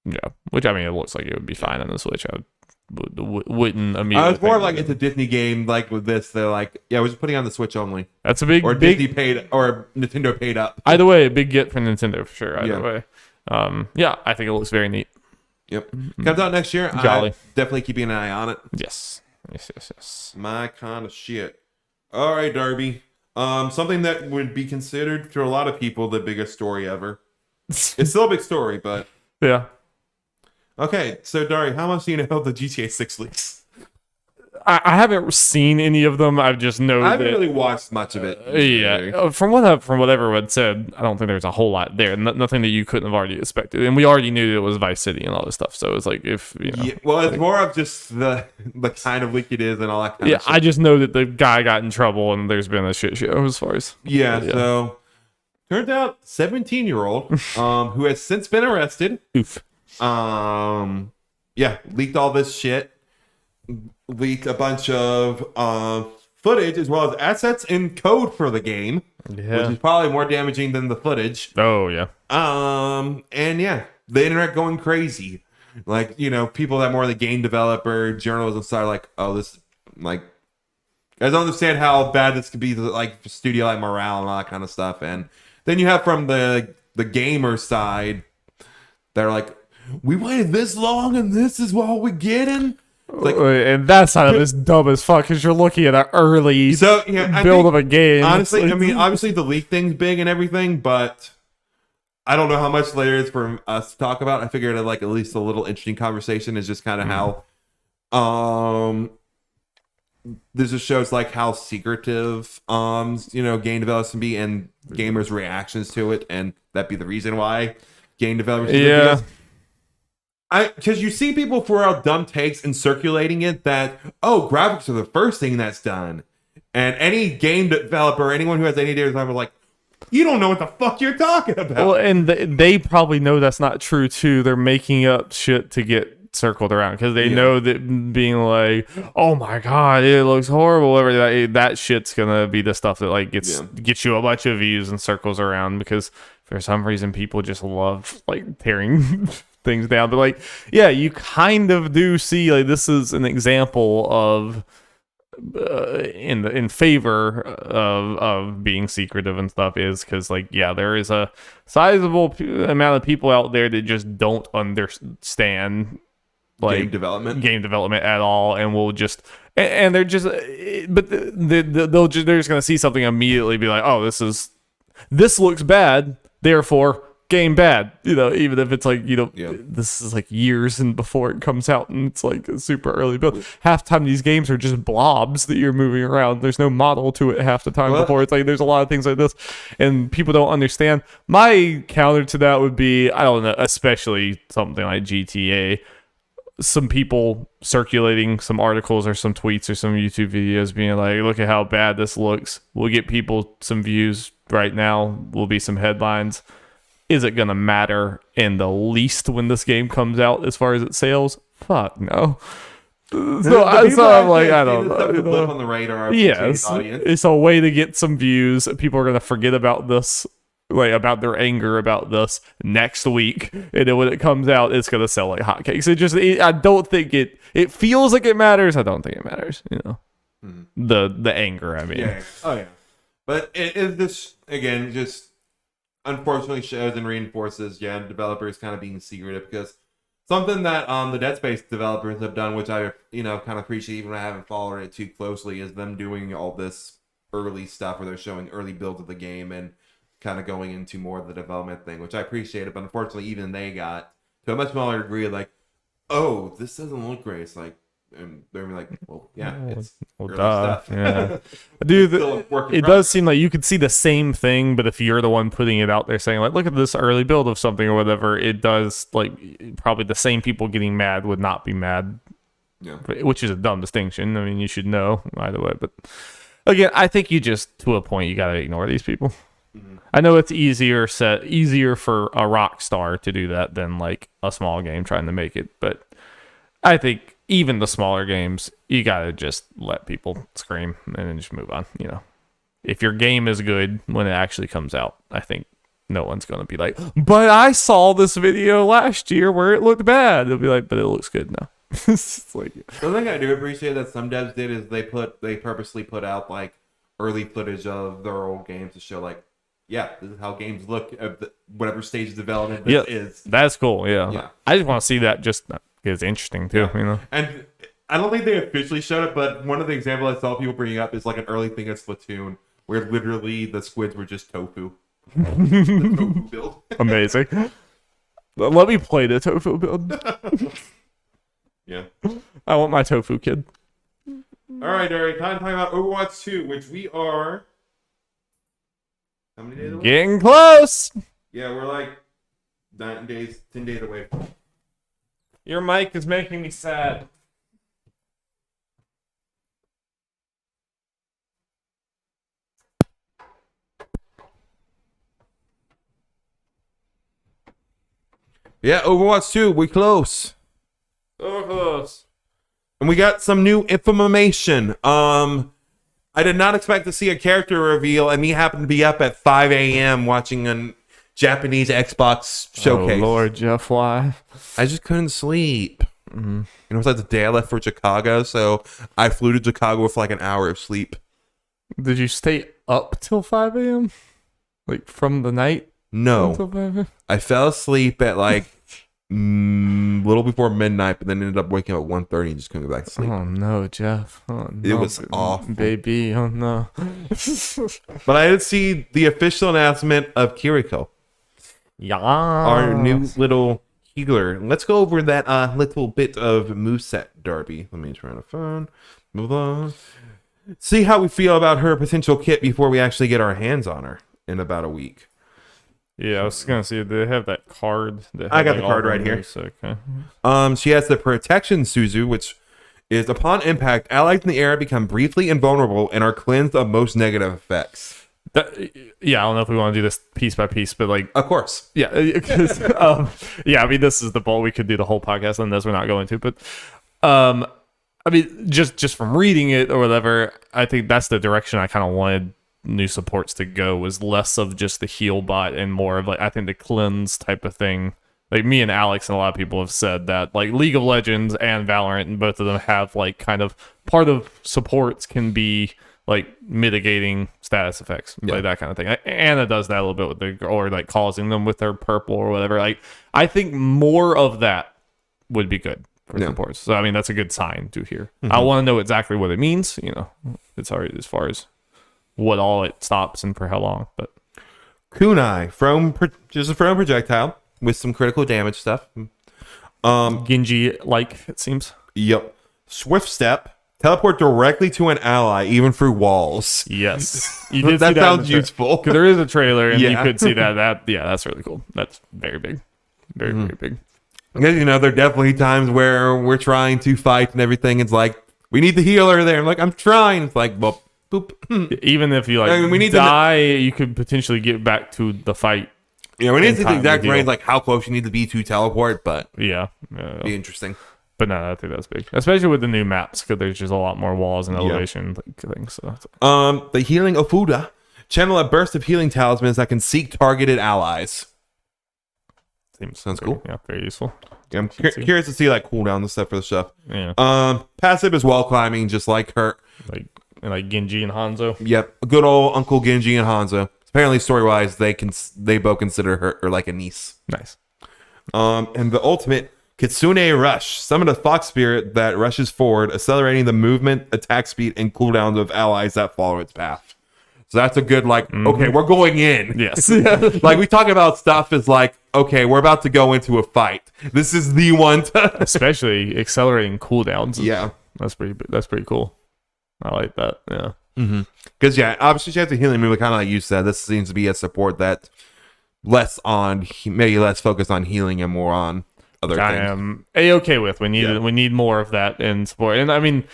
Yeah, which I mean, it looks like it would be fine on the Switch. I wouldn't immediately. It's more like it's a Disney game. Like with this, they're like, yeah, we're just putting it on the Switch only. That's a big, or Disney paid, or Nintendo paid up. Either way, a big get for Nintendo for sure. Either way, yeah, I think it looks very neat. Yep, comes out next year. Jolly. Definitely keeping an eye on it. Yes. My kind of shit. All right, Darby. Something that would be considered to a lot of people the biggest story ever. It's still a big story, but yeah. Okay, so Dari, how much do you know of the GTA 6 leaks? I haven't seen any of them. I've just know I haven't really watched much of it. Yeah, from what everyone said, I don't think there's a whole lot there. Nothing that you couldn't have already expected, and we already knew it was Vice City and all this stuff. So it's like if you know, well, it's more of just the kind of leak it is and all that kind of shit. I just know that the guy got in trouble and there's been a shit show as far as So turns out 17-year-old who has since been arrested. Oof. Leaked all this shit. Leaked a bunch of footage as well as assets and code for the game, which is probably more damaging than the footage. Oh yeah. The internet going crazy. Like, you know, people that more the game developer, journalism side are like, oh, this, like, I don't understand how bad this could be to, like, studio like morale and all that kind of stuff. And then you have from the gamer side, they're like, we waited this long and this is what we're getting. Like, and that's not as dumb as fuck because you're looking at an early build of a game. Honestly, I mean, obviously the leak thing's big and everything, but I don't know how much later it's for us to talk about. I figured like at least a little interesting conversation is just kind of how this just shows like how secretive game developers can be and gamers' reactions to it, and that'd be the reason why game developers because you see people throw out dumb takes and circulating it that, oh, graphics are the first thing that's done. And any game developer, anyone who has any data time, are like, you don't know what the fuck you're talking about. Well, and they probably know that's not true, too. They're making up shit to get circled around because they know that being like, oh my God, it looks horrible. That shit's going to be the stuff that like gets you a bunch of views and circles around because for some reason people just love like tearing things down. But like, you kind of do see like this is an example of in favor of being secretive and stuff is because like there is a sizable amount of people out there that just don't understand like game development at all, and will just and they're just but they're just gonna see something immediately be like, oh, this looks bad, therefore game bad, even if it's like this is like years and before it comes out and it's like a super early build. Half the time these games are just blobs that you're moving around. There's no model to it half the time before. It's like there's a lot of things like this and people don't understand. My counter to that would be, I don't know, especially something like GTA, some people circulating some articles or some tweets or some YouTube videos being like, look at how bad this looks, we'll get people some views right now, will be some headlines. Is it gonna matter in the least when this game comes out as far as its sales? Fuck no. So I'm like, I don't know. Blip on the radar. Yes, it's a way to get some views. People are gonna forget about this, like about their anger about this next week, and then when it comes out, it's gonna sell like hotcakes. I don't think it feels like it matters. I don't think it matters. The anger. I mean, but it is this again just. Unfortunately shows and reinforces developers kind of being secretive, because something that the Dead Space developers have done, which I kind of appreciate even when I haven't followed it too closely, is them doing all this early stuff where they're showing early builds of the game and kind of going into more of the development thing, which I appreciated. But unfortunately even they got to a much smaller degree like, oh, this doesn't look great. It's like, and they're like, well, it's early stuff. Dude, it does seem like you could see the same thing, but if you're the one putting it out there saying like, look at this early build of something or whatever, it does like probably the same people getting mad would not be mad Yeah. which is a dumb distinction. I mean, you should know either way. But again, I think you just, to a point, you got to ignore these people. I know it's easier for a rock star to do that than like a small game trying to make it. But I think even the smaller games, you got to just let people scream and then just move on. If your game is good when it actually comes out, I think no one's going to be like, but I saw this video last year where it looked bad. They'll be like, but it looks good now. It's like, the thing I do appreciate that some devs did is they purposely put out like early footage of their old games to show like, yeah, this is how games look at whatever stage of development this is. That's cool. Yeah. I just want to see that just because it's interesting too. And I don't think they officially showed it, but one of the examples I saw people bringing up is like an early thing of Splatoon where literally the squids were just tofu. The tofu build. Amazing. Let me play the tofu build. Yeah. I want my tofu kid. All right, Derek. Time to talk about Overwatch 2, which we are... How many days away? Getting close. Yeah, we're like 10 days away. Your mic is making me sad. Yeah, Overwatch 2, we close. So close. And we got some new information. I did not expect to see a character reveal, and he happened to be up at 5 a.m. watching a Japanese Xbox showcase. Oh, Lord, Jeff, why? I just couldn't sleep. Mm-hmm. It was like the day I left for Chicago, so I flew to Chicago with like an hour of sleep. Did you stay up till 5 a.m.? Like from the night? No. Until 5 a.m.? I fell asleep at like a little before midnight, but then ended up waking up at 1:30 and just couldn't go back to sleep. Oh, no, Jeff. Oh, no. It was awful. Baby, oh, no. But I did see the official announcement of Kiriko. Yeah. Our new little healer. Let's go over that little bit of moveset, Darby. Let me try to find. Move on. See how we feel about her potential kit before we actually get our hands on her in about a week. Yeah, I was gonna see. They have that card. I got the card right here. Okay. She has the protection Suzu, which is upon impact, allies in the area become briefly invulnerable and are cleansed of most negative effects. Yeah, I don't know if we want to do this piece by piece, but like, of course, yeah, because yeah, I mean, this is the ball. We could do the whole podcast on this. We're not going to, but I mean, just from reading it or whatever, I think that's the direction I kind of wanted new supports to go, was less of just the heal bot and more of like, I think the cleanse type of thing. Like me and Alex and a lot of people have said that like League of Legends and Valorant, and both of them have like kind of part of supports can be like mitigating status effects, like that kind of thing. Anna does that a little bit with or like causing them with their purple or whatever. Like I think more of that would be good for supports. So I mean, that's a good sign to hear. Mm-hmm. I want to know exactly what it means. It's hard as far as what all it stops and for how long. But kunai just a thrown projectile with some critical damage stuff. Genji like it seems. Yep. Swift step. Teleport directly to an ally, even through walls. Yes, you did. That sounds useful. Because there is a trailer, and you could see that. That's really cool. That's very big, very big. Because there are definitely times where we're trying to fight and everything. It's like we need the healer there. I'm like, I'm trying. It's like, well, boop. Even if you like we need die, you could potentially get back to the fight. Yeah, we need to see the exact range, like how close you need to be to teleport. But yeah, be interesting. But no, I think that's big, especially with the new maps, because there's just a lot more walls and elevation things. So, the healing Ofuda channel a burst of healing talismans that can seek targeted allies. Sounds cool. Yeah, very useful. Yeah, I'm curious to see like cooldown and stuff for the stuff. Yeah. Passive is wall climbing, just like her. Like Genji and Hanzo. Yep, good old Uncle Genji and Hanzo. Apparently, story wise, they both consider her like a niece. Nice. And the ultimate Kitsune Rush. Summon a fox spirit that rushes forward, accelerating the movement, attack speed, and cooldowns of allies that follow its path. So that's a good, okay, we're going in. Yes. Like, we talk about stuff as like, okay, we're about to go into a fight. This is the one to... Especially accelerating cooldowns. Yeah. That's pretty cool. I like that, yeah. Because, obviously she has a healing move, kind of like you said. This seems to be a support that maybe less focused on healing and more on other I things. am okay with. We need more of that in support. And I mean,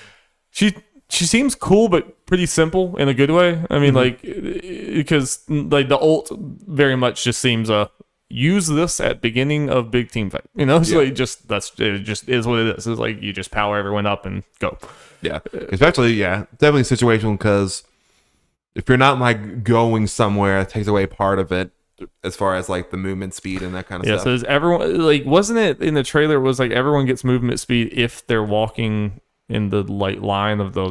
she seems cool, but pretty simple in a good way. I mean, like, because like the ult very much just seems use this at beginning of big team fight. You know, so like it just is what it is. It's like you just power everyone up and go. Yeah, especially definitely situational, because if you're not like going somewhere, it takes away part of it as far as like the movement speed and that kind of stuff. So is everyone, like, wasn't it in the trailer, was like everyone gets movement speed if they're walking in the like line of the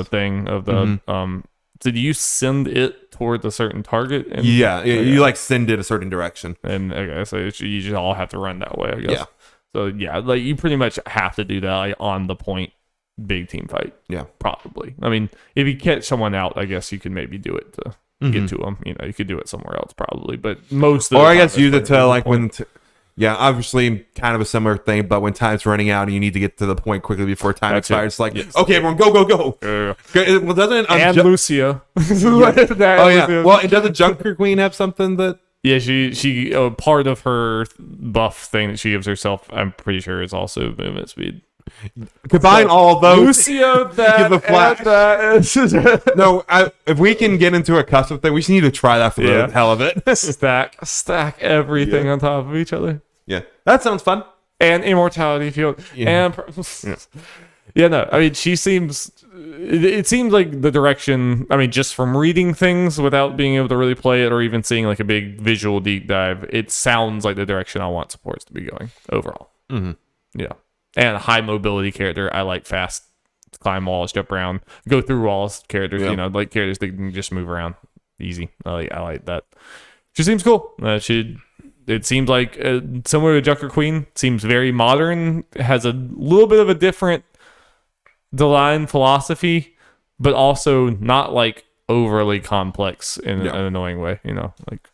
thing of the did you send it toward a certain target? And, you like send it a certain direction, and okay, so you just all have to run that way, I guess. Yeah. So like you pretty much have to do that like on the point big team fight. Yeah, probably. I mean, if you catch someone out, I guess you could maybe do it to get to them. You know, you could do it somewhere else probably, but most of the or I time guess use it to like when. Obviously, kind of a similar thing, but when time's running out and you need to get to the point quickly before time expires, it's like, okay, everyone, go. Well, doesn't Lucia? Well, doesn't Junker Queen have something that? Yeah, she part of her buff thing that she gives herself, I'm pretty sure, is also movement speed. Combine all of those. Lucia, that, the flash. No, if we can get into a custom thing, we just need to try that for the hell of it. stack everything on top of each other. Yeah, that sounds fun. And immortality field. And no, I mean, she seems. It seems like the direction. I mean, just from reading things without being able to really play it or even seeing like a big visual deep dive, it sounds like the direction I want supports to be going overall. Yeah, and a high mobility character. I like fast climb walls, jump around, go through walls. Characters, you know, like characters that can just move around easy. I like that. She seems cool. It seems like similar to Junker Queen. Seems very modern. Has a little bit of a different design philosophy, but also not like overly complex in an annoying way. You know, like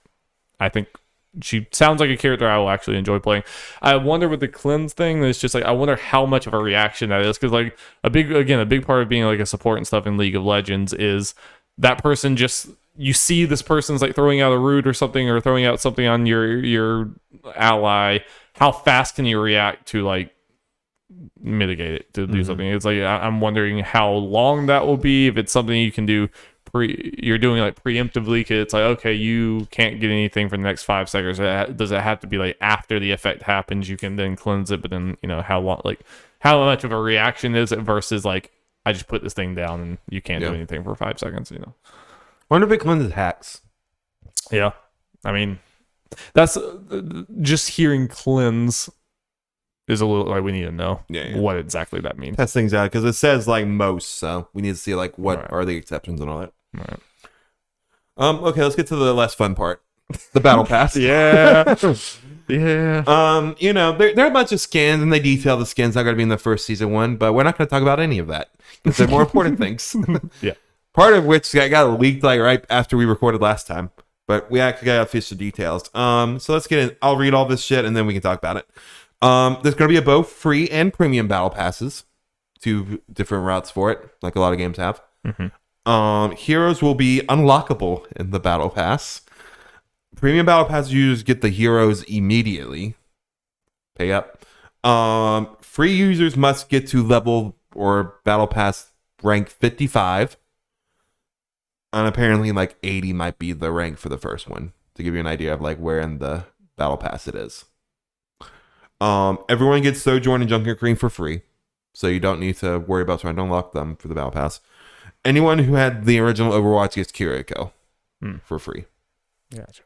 I think she sounds like a character I will actually enjoy playing. I wonder with the cleanse thing. It's just like I wonder how much of a reaction that is, because like a big part of being like a support and stuff in League of Legends is that person just. You see this person's like throwing out a root or something, or throwing out something on your ally. How fast can you react to like mitigate it, to do something? It's like I'm wondering how long that will be. If it's something you can do you're doing like preemptively, because it's like, okay, you can't get anything for the next 5 seconds. Does it have to be like after the effect happens you can then cleanse it? But then, you know, how long, like how much of a reaction is it versus like I just put this thing down and you can't do anything for 5 seconds, you know? Wonder if it cleanses hacks. Yeah, I mean, that's just hearing cleanse is a little like we need to know what exactly that means. Test things out, because it says like most, so we need to see like what are the exceptions and all that. Right. Okay, let's get to the less fun part, the battle pass. Yeah. You know, there are a bunch of skins, and they detail the skins that are going to be in the first season 1, but we're not going to talk about any of that because they're more important things. Yeah. Part of which got leaked like right after we recorded last time, but we actually got official details. So let's get in. I'll read all this shit and then we can talk about it. There's going to be both free and premium battle passes, 2 different routes for it, like a lot of games have. Heroes will be unlockable in the battle pass. Premium battle pass users get the heroes immediately. Pay up. Free users must get to level or battle pass rank 55. And apparently like 80 might be the rank for the first one, to give you an idea of like where in the battle pass it is. Everyone gets Sojourn and Junker Queen for free, so you don't need to worry about trying to unlock them for the battle pass. Anyone who had the original Overwatch gets Kiriko for free. Gotcha.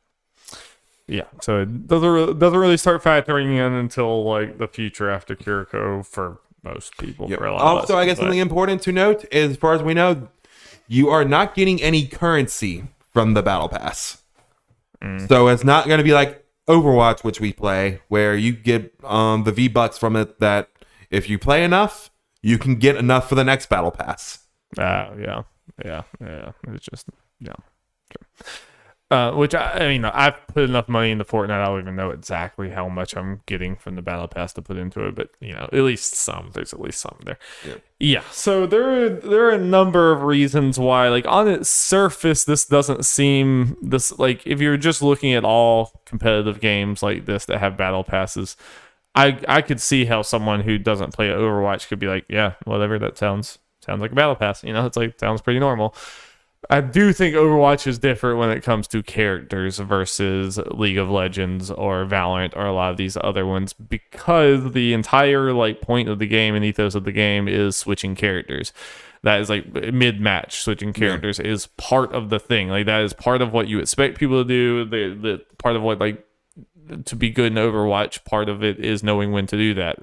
Yeah, so it doesn't really start factoring in until like the future after Kiriko for most people. Yep. For a lot Also, of us, I guess something important to note is, as far as we know, you are not getting any currency from the battle pass. So it's not going to be like Overwatch, which we play, where you get the V-Bucks from it that if you play enough, you can get enough for the next battle pass. Yeah. It's just, which I mean, I've put enough money into Fortnite, I don't even know exactly how much I'm getting from the battle pass to put into it, but you know, at least some. There's at least some there. Yeah. So there are a number of reasons why, like on its surface, this doesn't seem like if you're just looking at all competitive games like this that have battle passes, I could see how someone who doesn't play Overwatch could be like, yeah, whatever, that sounds like a battle pass. It's like sounds pretty normal. I do think Overwatch is different when it comes to characters versus League of Legends or Valorant or a lot of these other ones, because the entire like point of the game and ethos of the game is switching characters. That is like mid-match switching characters is part of the thing. Like that is part of what you expect people to do. The part of what like to be good in Overwatch, part of it is knowing when to do that.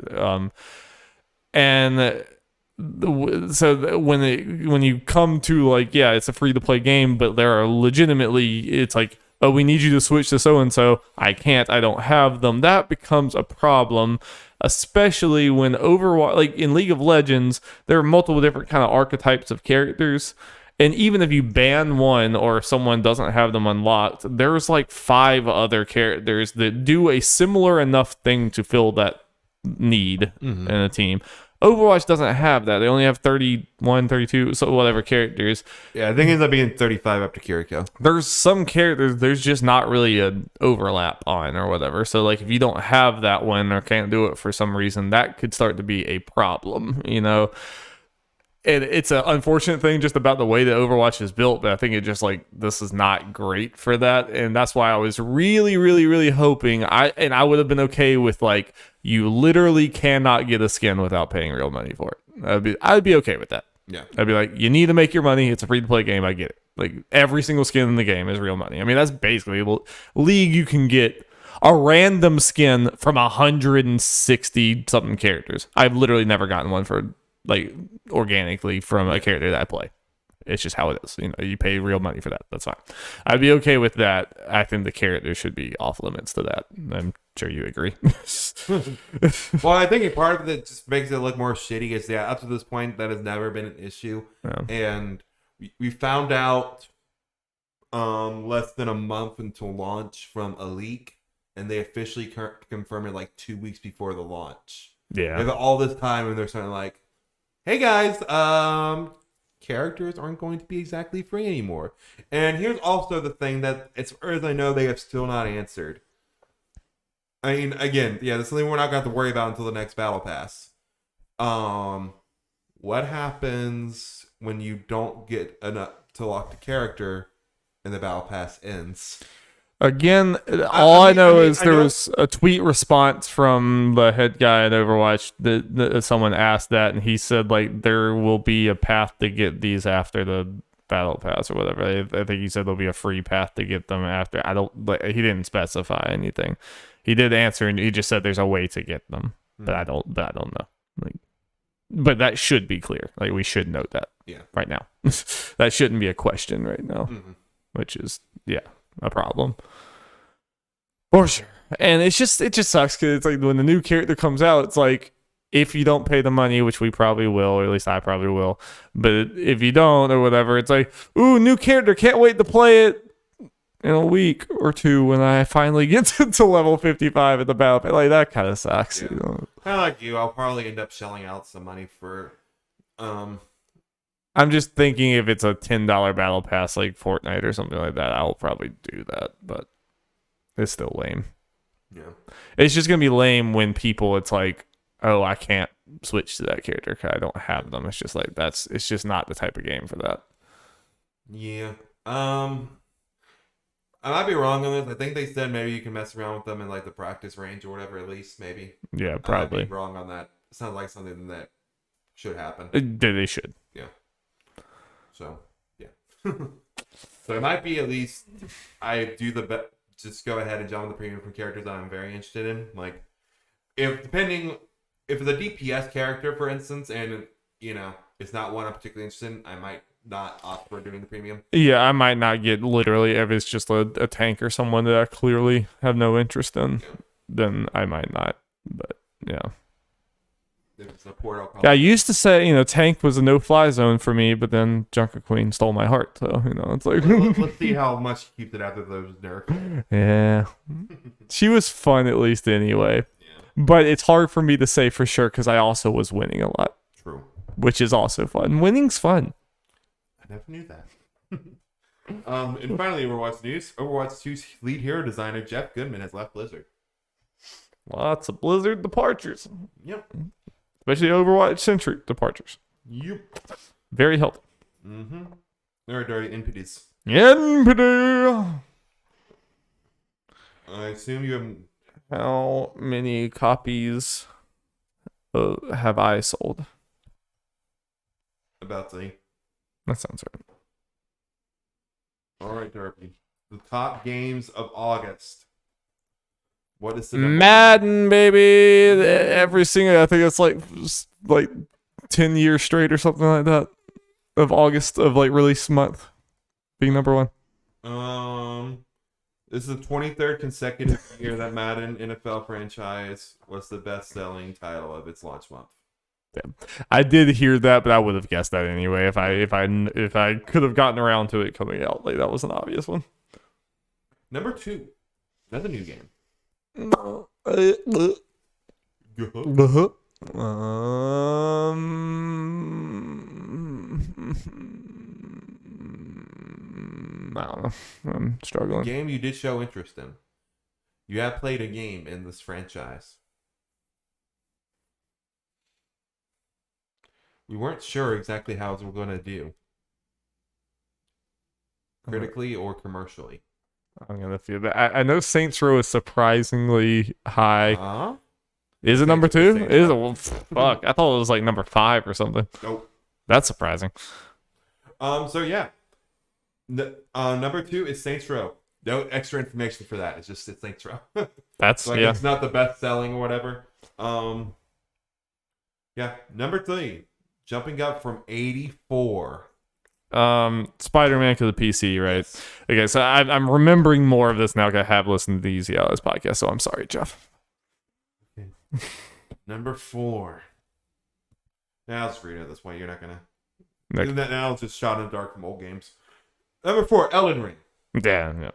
So when you come to like, yeah, it's a free to play game, but there are legitimately, it's like, oh, we need you to switch to so and so. I don't have them. That becomes a problem, especially when Overwatch, like in League of Legends, there are multiple different kind of archetypes of characters. And even if you ban one or someone doesn't have them unlocked, there's like 5 other characters that do a similar enough thing to fill that need in a team. Overwatch doesn't have that. They only have 31, 32, so whatever characters. Yeah, I think it ends up being 35 up to Kiriko. There's some characters there's just not really an overlap on or whatever. So like if you don't have that one or can't do it for some reason, that could start to be a problem, And it's an unfortunate thing just about the way that Overwatch is built, but I think it just like this is not great for that, and that's why I was really, really, really hoping I would have been okay with like you literally cannot get a skin without paying real money for it. I'd be okay with that. Yeah, I'd be like, you need to make your money. It's a free to play game. I get it. Like every single skin in the game is real money. I mean, that's basically League. You can get a random skin from 160 something characters. I've literally never gotten one for like organically from a character that I play. It's just how it is. You pay real money for that. That's fine. I'd be okay with that. I think the character should be off limits to that. I'm sure you agree. Well, I think part of it just makes it look more shitty is that up to this point that has never been an issue. Yeah. And we found out less than a month until launch from a leak, and they officially confirmed it like 2 weeks before the launch. Yeah. They have all this time and they're starting like, hey guys, characters aren't going to be exactly free anymore. And here's also the thing that, as far as I know, they have still not answered. I mean, again, yeah, this is something we're not going to have to worry about until the next Battle Pass. What happens when you don't get enough to lock the character and the Battle Pass ends? Again, all I know is there was a tweet response from the head guy at Overwatch that someone asked that, and he said like there will be a path to get these after the battle pass or whatever. I think he said there'll be a free path to get them after. He didn't specify anything. He did answer, and he just said there's a way to get them, but I don't know. Like, but that should be clear. Like we should note that. Yeah. Right now, that shouldn't be a question right now, which is a problem. For sure. And it just sucks because it's like when the new character comes out, it's like if you don't pay the money, which we probably will, or at least I probably will, but if you don't or whatever, it's like, ooh, new character, can't wait to play it in a week or two when I finally get to level 55 at the battle. Like that kind of sucks. Yeah. Kind of like you, I'll probably end up shelling out some money for I'm just thinking if it's a $10 battle pass like Fortnite or something like that, I'll probably do that, but it's still lame. Yeah. It's just going to be lame when people, it's like, oh, I can't switch to that character because I don't have them. It's just like, it's just not the type of game for that. Yeah. I might be wrong on this. I think they said maybe you can mess around with them in like the practice range or whatever, at least, maybe. Yeah, probably. I might be wrong on that. It sounds like something that should happen. They should. Yeah. So, yeah. So it might be at least I do just go ahead and jump on the premium from characters that I'm very interested in. Like, if it's a DPS character, for instance, and it's not one I'm particularly interested in, I might not opt for doing the premium. Yeah, I might not get literally if it's just a tank or someone that I clearly have no interest in. Yeah. Then I might not. But yeah. If it's a portal, yeah, I used to say, tank was a no-fly zone for me, but then Junker Queen stole my heart. So, it's like... Let's see how much she keeps it after those nerfs. Yeah. She was fun at least anyway. Yeah. But it's hard for me to say for sure because I also was winning a lot. True. Which is also fun. Winning's fun. I never knew that. And finally, Overwatch news. Overwatch 2's lead hero designer Jeff Goodman has left Blizzard. Lots of Blizzard departures, Yep. especially Overwatch-centric departures. Yep. Very healthy. Mm-hmm. All right, Darby, NPDs. NPD. I assume you have... How many copies have I sold? About 3. That sounds right. All right, Darby. The top games of August. What is the number? Madden, baby. Every single, I think it's like 10 years straight or something like that of August of like release month being number 1. This is the 23rd consecutive year that Madden NFL franchise was the best-selling title of its launch month. Damn. I did hear that, but I would have guessed that anyway if I could have gotten around to it coming out. Like that was an obvious one. Number 2. Another new game. No. I don't know. I'm struggling. Game you did show interest in. You have played a game in this franchise. We weren't sure exactly how we're going to do. Critically or commercially. I'm going to feel that. I know Saints Row is surprisingly high. Is it number 2? Is it? Well, fuck. I thought it was like number 5 or something. Nope. That's surprising. So yeah. Number 2 is Saints Row. No extra information for that. It's Saints Row. That's like, it's not the best selling or whatever. Yeah. Number 3, jumping up from 84. Spider-Man to the PC, right? Yes. Okay, so I'm remembering more of this now because I have listened to these Yellows podcast. So I'm sorry, Jeff. Okay. Number 4. Now it's read it this way. You're not gonna. Okay. That now it's just shot in the dark from old games. Number 4, Elden Ring. Yeah.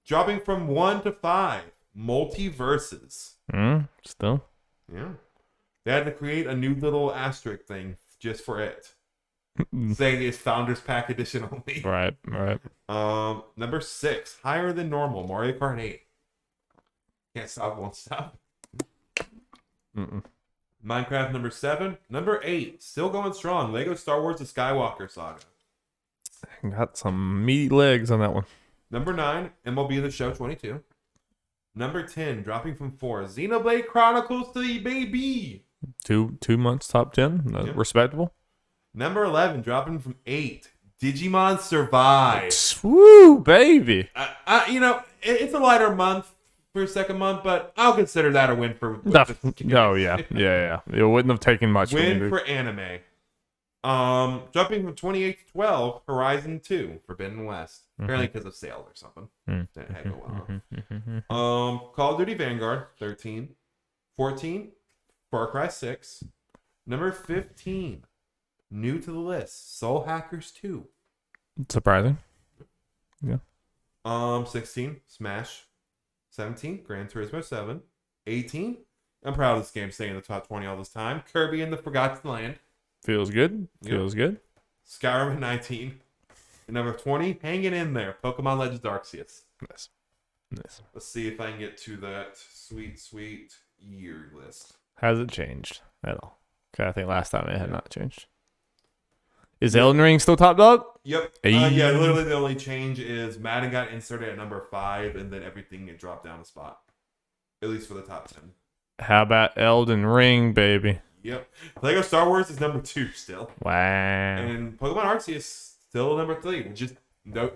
Dropping from 1 to 5, Multiverses. Still. Yeah. They had to create a new little asterisk thing just for it. Saying it's Founders Pack Edition only. Right. Number 6, higher than normal, Mario Kart 8. Can't stop, won't stop. Minecraft number 7. Number 8, still going strong, Lego Star Wars The Skywalker Saga. Got some meaty legs on that one. Number 9, MLB The Show 22. Number 10, dropping from 4, Xenoblade Chronicles 3, baby. 2 months top 10. Yep. Respectable. Number 11, dropping from 8, Digimon Survive. Woo, baby. It's a lighter month for second month, but I'll consider that a win for. Yeah. It wouldn't have taken much. Win for anime. Jumping from 28 to 12, Horizon 2, Forbidden West. Apparently because of sale or something. Didn't have a while. Call of Duty Vanguard, 13. 14, Far Cry 6. Number 15, new to the list, Soul Hackers 2. Surprising. Yeah. 16, Smash. 17, Gran Turismo 7. 18, I'm proud of this game staying in the top 20 all this time, Kirby and the Forgotten Land. Feels good. Feels good. Skyrim at 19. And number 20, hanging in there, Pokemon Legends Arceus. Nice. Let's see if I can get to that sweet year list. Has it changed at all? Okay, I think last time it had not changed. Is Elden Ring still top dog? Yep. Yeah, literally the only change is Madden got inserted at number 5, and then everything it dropped down a spot. At least for the top 10. How about Elden Ring, baby? Yep. Lego Star Wars is number 2 still. Wow. And Pokemon Arceus still number 3, with just no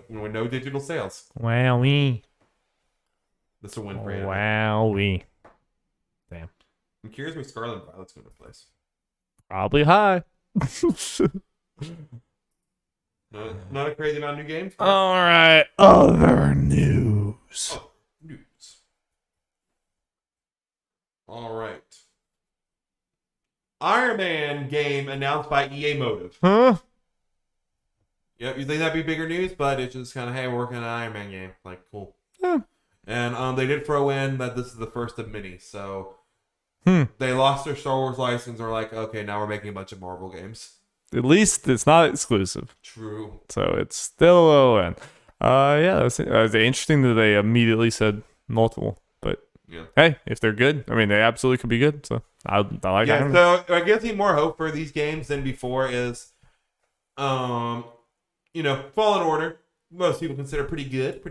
digital sales. Wowee. That's a win for you. Wowee. Damn. I'm curious where Scarlet and Violet's going to place. Probably high. Not a crazy amount of new games. All right. Other news. Oh, news. All right. Iron Man game announced by EA Motive. Huh? Yep, you think that'd be bigger news, but it's just kind of, hey, we're working on an Iron Man game. Like, cool. Yeah. And they did throw in that this is the first of many, so they lost their Star Wars license. Or like, okay, now we're making a bunch of Marvel games. At least it's not exclusive. True. So it's still ON. Yeah, it was interesting that they immediately said multiple, but Yeah. Hey, if they're good, I mean, they absolutely could be good. So I like Yeah. Iron Man. So I guess more hope for these games than before is, Fallen Order. Most people consider pretty good.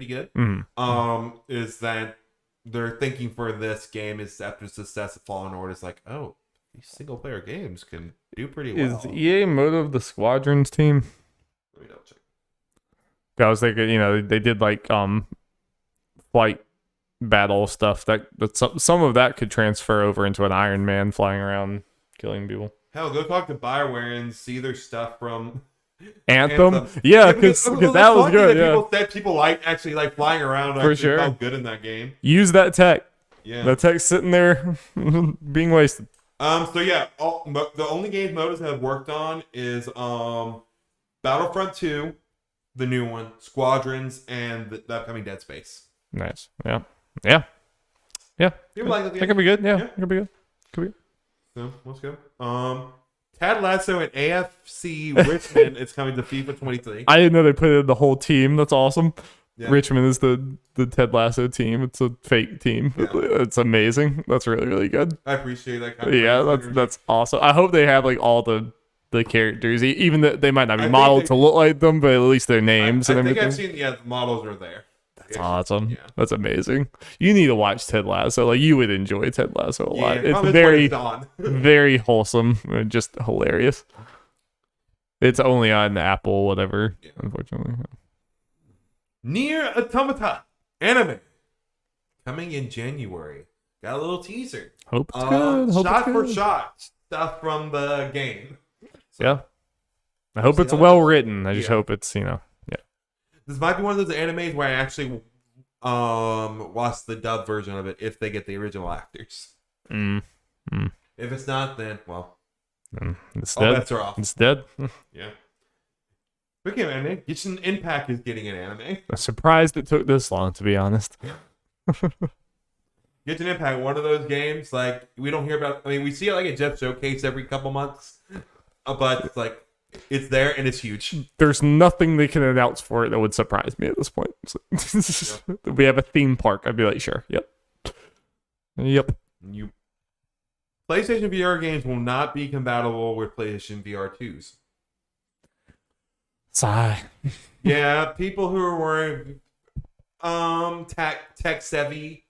Is that they're thinking for this game is after the success of Fallen Order, it's like, oh, these single player games can do pretty well. Is EA Motive the Squadrons team? Let me double check. I was thinking, they did like flight battle stuff that some of that could transfer over into an Iron Man flying around killing people. Hell, go talk to BioWare and see their stuff from Anthem. Yeah, because that was good. Yeah, people actually like flying around. For sure, felt good in that game. Use that tech. Yeah, that tech's sitting there being wasted. So yeah, the only games Motives have worked on is Battlefront 2, the new one, Squadrons, and the upcoming Dead Space. Nice. Yeah. Yeah. You like that could be good. Yeah, it could be good. So let's go. Ted Lasso and AFC Richmond is coming to FIFA 23. I didn't know they put in the whole team. That's awesome. Yeah. Richmond is the Ted Lasso team. It's a fake team. Yeah. It's amazing. That's really, really good. I appreciate that kind of Yeah, that's awesome. I hope they have like all the characters, even that they might not be modeled to look like them, but at least their names and everything. I think I've seen the models are there. That's awesome. Yeah. That's amazing. You need to watch Ted Lasso. Like, you would enjoy Ted Lasso a lot. It's very, very wholesome and just hilarious. It's only on Apple, whatever, unfortunately. Nier Automata anime coming in January. Got a little teaser. Hope it's good. Shot for shot stuff from the game. So, yeah. I hope it's well written. I just hope it's, This might be one of those animes where I actually watch the dub version of it if they get the original actors. If it's not, then, well, it's all dead. bets are off. It's dead. Yeah. Speaking of anime, Genshin Impact is getting an anime. I'm surprised it took this long, to be honest. Genshin Impact, one of those games, like, we don't hear about, I mean, we see it like a Jeff Showcase every couple months, but it's like, it's there and it's huge. There's nothing they can announce for it that would surprise me at this point. So, we have a theme park. I'd be like, sure. Yep. PlayStation VR games will not be compatible with PlayStation VR 2s. Sigh. Yeah, people who are tech savvy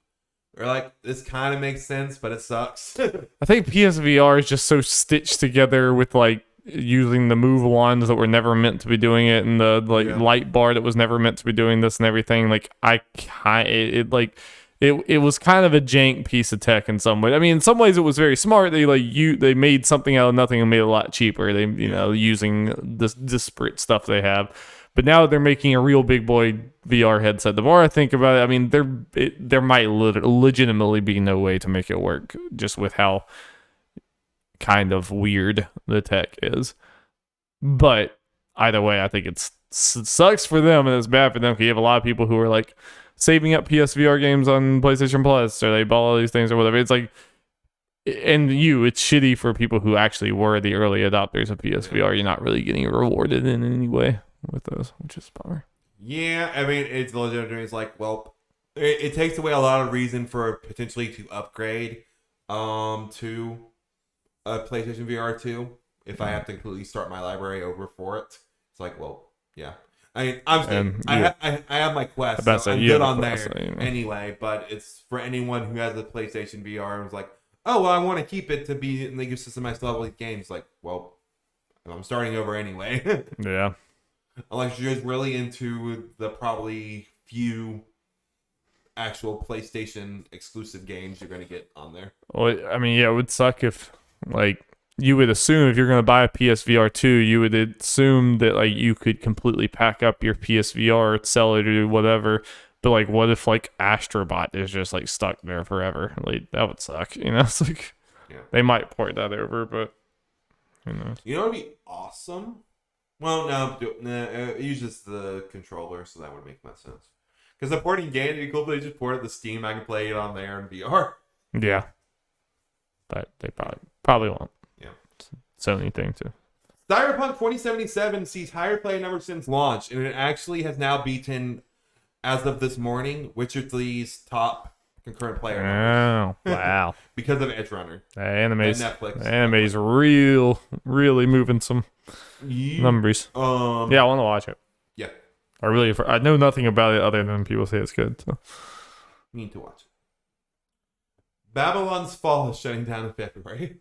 are like, this kind of makes sense, but it sucks. I think PSVR is just so stitched together with like using the move wands that were never meant to be doing it, and the light bar that was never meant to be doing this and everything. Like it was kind of a jank piece of tech in some way. I mean, in some ways it was very smart. They made something out of nothing and made it a lot cheaper. They using this disparate stuff they have. But now they're making a real big boy VR headset. The more I think about it, I mean, there might legitimately be no way to make it work just with how kind of weird the tech is. But either way, I think it sucks for them and it's bad for them, because you have a lot of people who are like saving up PSVR games on PlayStation Plus, or they bought all these things or whatever. It's like, and it's shitty for people who actually were the early adopters of PSVR. You're not really getting rewarded in any way with those, which is a bummer. Yeah, I mean, it's legitimate. It's like, well, it takes away a lot of reason for potentially to upgrade to a PlayStation VR 2 if I have to completely start my library over for it. It's like, well, yeah. I mean, I'm saying, I have my Quest, so I'm good on there anyway, but it's for anyone who has a PlayStation VR and was like, oh, well, I want to keep it to be in the ecosystem I still have with games. Like, well, I'm starting over anyway. Yeah. Unless you're just really into the probably few actual PlayStation exclusive games you're going to get on there. Well, I mean, yeah, it would suck if, like, you would assume if you're going to buy a PSVR 2, you would assume that, like, you could completely pack up your PSVR, sell it, or do whatever. But, like, what if, like, Astrobot is just, like, stuck there forever? Like, that would suck, It's like, they might port that over, but who knows? You know what would be awesome? Well, no, it uses the controller, so that would make much sense. Because the porting game, it'd be cool if they just ported the Steam. I can play it on there in VR. Yeah. But they probably won't. Yeah. It's a Sony thing, too. Cyberpunk 2077 sees higher play numbers since launch, and it actually has now beaten, as of this morning, Witcher 3's top concurrent player numbers. Oh, wow. Because of Edge Runner. Anime's And Netflix. Anime's really moving some numbers. Yeah, I want to watch it. Yeah. I know nothing about it other than people say it's good. So. Need to watch it. Babylon's Fall is shutting down in February.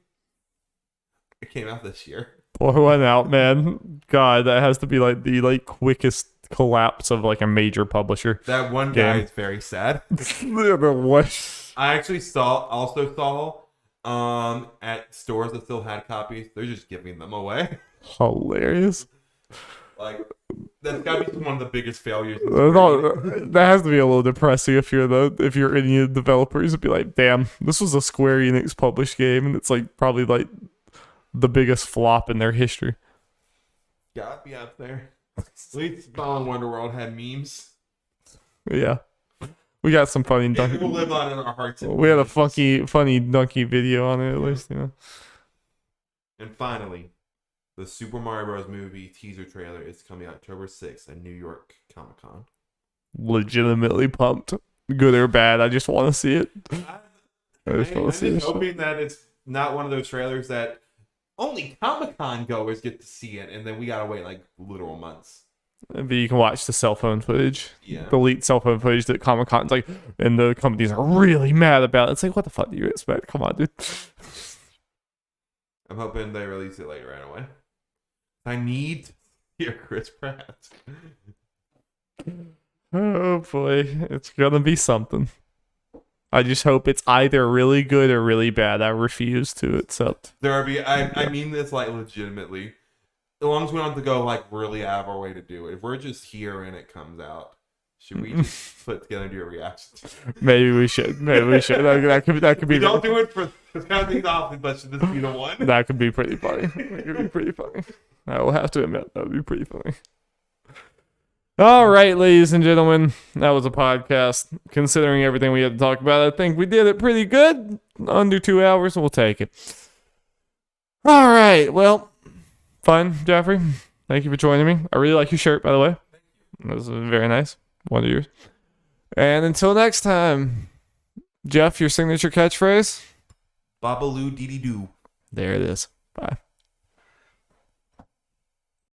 It came out this year. Pour one out, man. God, that has to be like the quickest collapse of like a major publisher. That one guy is very sad. What? I actually also saw at stores that still had copies, they're just giving them away. Hilarious. Like, that's gotta be one of the biggest failures. That has to be a little depressing if you're any of the developers. It'd be like, damn, this was a Square Enix published game, and it's like probably like the biggest flop in their history. Gotta be up there. At least Ball and Wonderworld had memes. Yeah, we got some funny. It will live on in our hearts. We had a funny donkey video on it at least, you know. And finally, the Super Mario Bros. Movie teaser trailer is coming October 6th at New York Comic Con. Legitimately pumped, good or bad. I just want to see it. I'm just hoping that it's not one of those trailers that only Comic Con goers get to see it, and then we gotta wait like literal months. But you can watch the cell phone footage. Yeah. The leaked cell phone footage that Comic Con's like, and the companies are really mad about it. It's like, what the fuck do you expect? Come on, dude. I'm hoping they release it later right away. I need to hear Chris Pratt. Oh boy, it's gonna be something. I just hope it's either really good or really bad. I refuse to accept. Darby, I mean this like legitimately. As long as we don't have to go like really out of our way to do it. If we're just here and it comes out, should we just put together and do a reaction? Maybe we should. That could be. We don't do it for this kind of things often, but should this be the one? That could be pretty funny. That could be pretty funny. I will have to admit that would be pretty funny. All right, ladies and gentlemen, that was a podcast. Considering everything we had to talk about, I think we did it pretty good. Under 2 hours, we'll take it. All right, well, fun, Jeffrey. Thank you for joining me. I really like your shirt, by the way. This is very nice. One of yours. And until next time, Jeff, your signature catchphrase? Babaloo dee dee doo. There it is. Bye.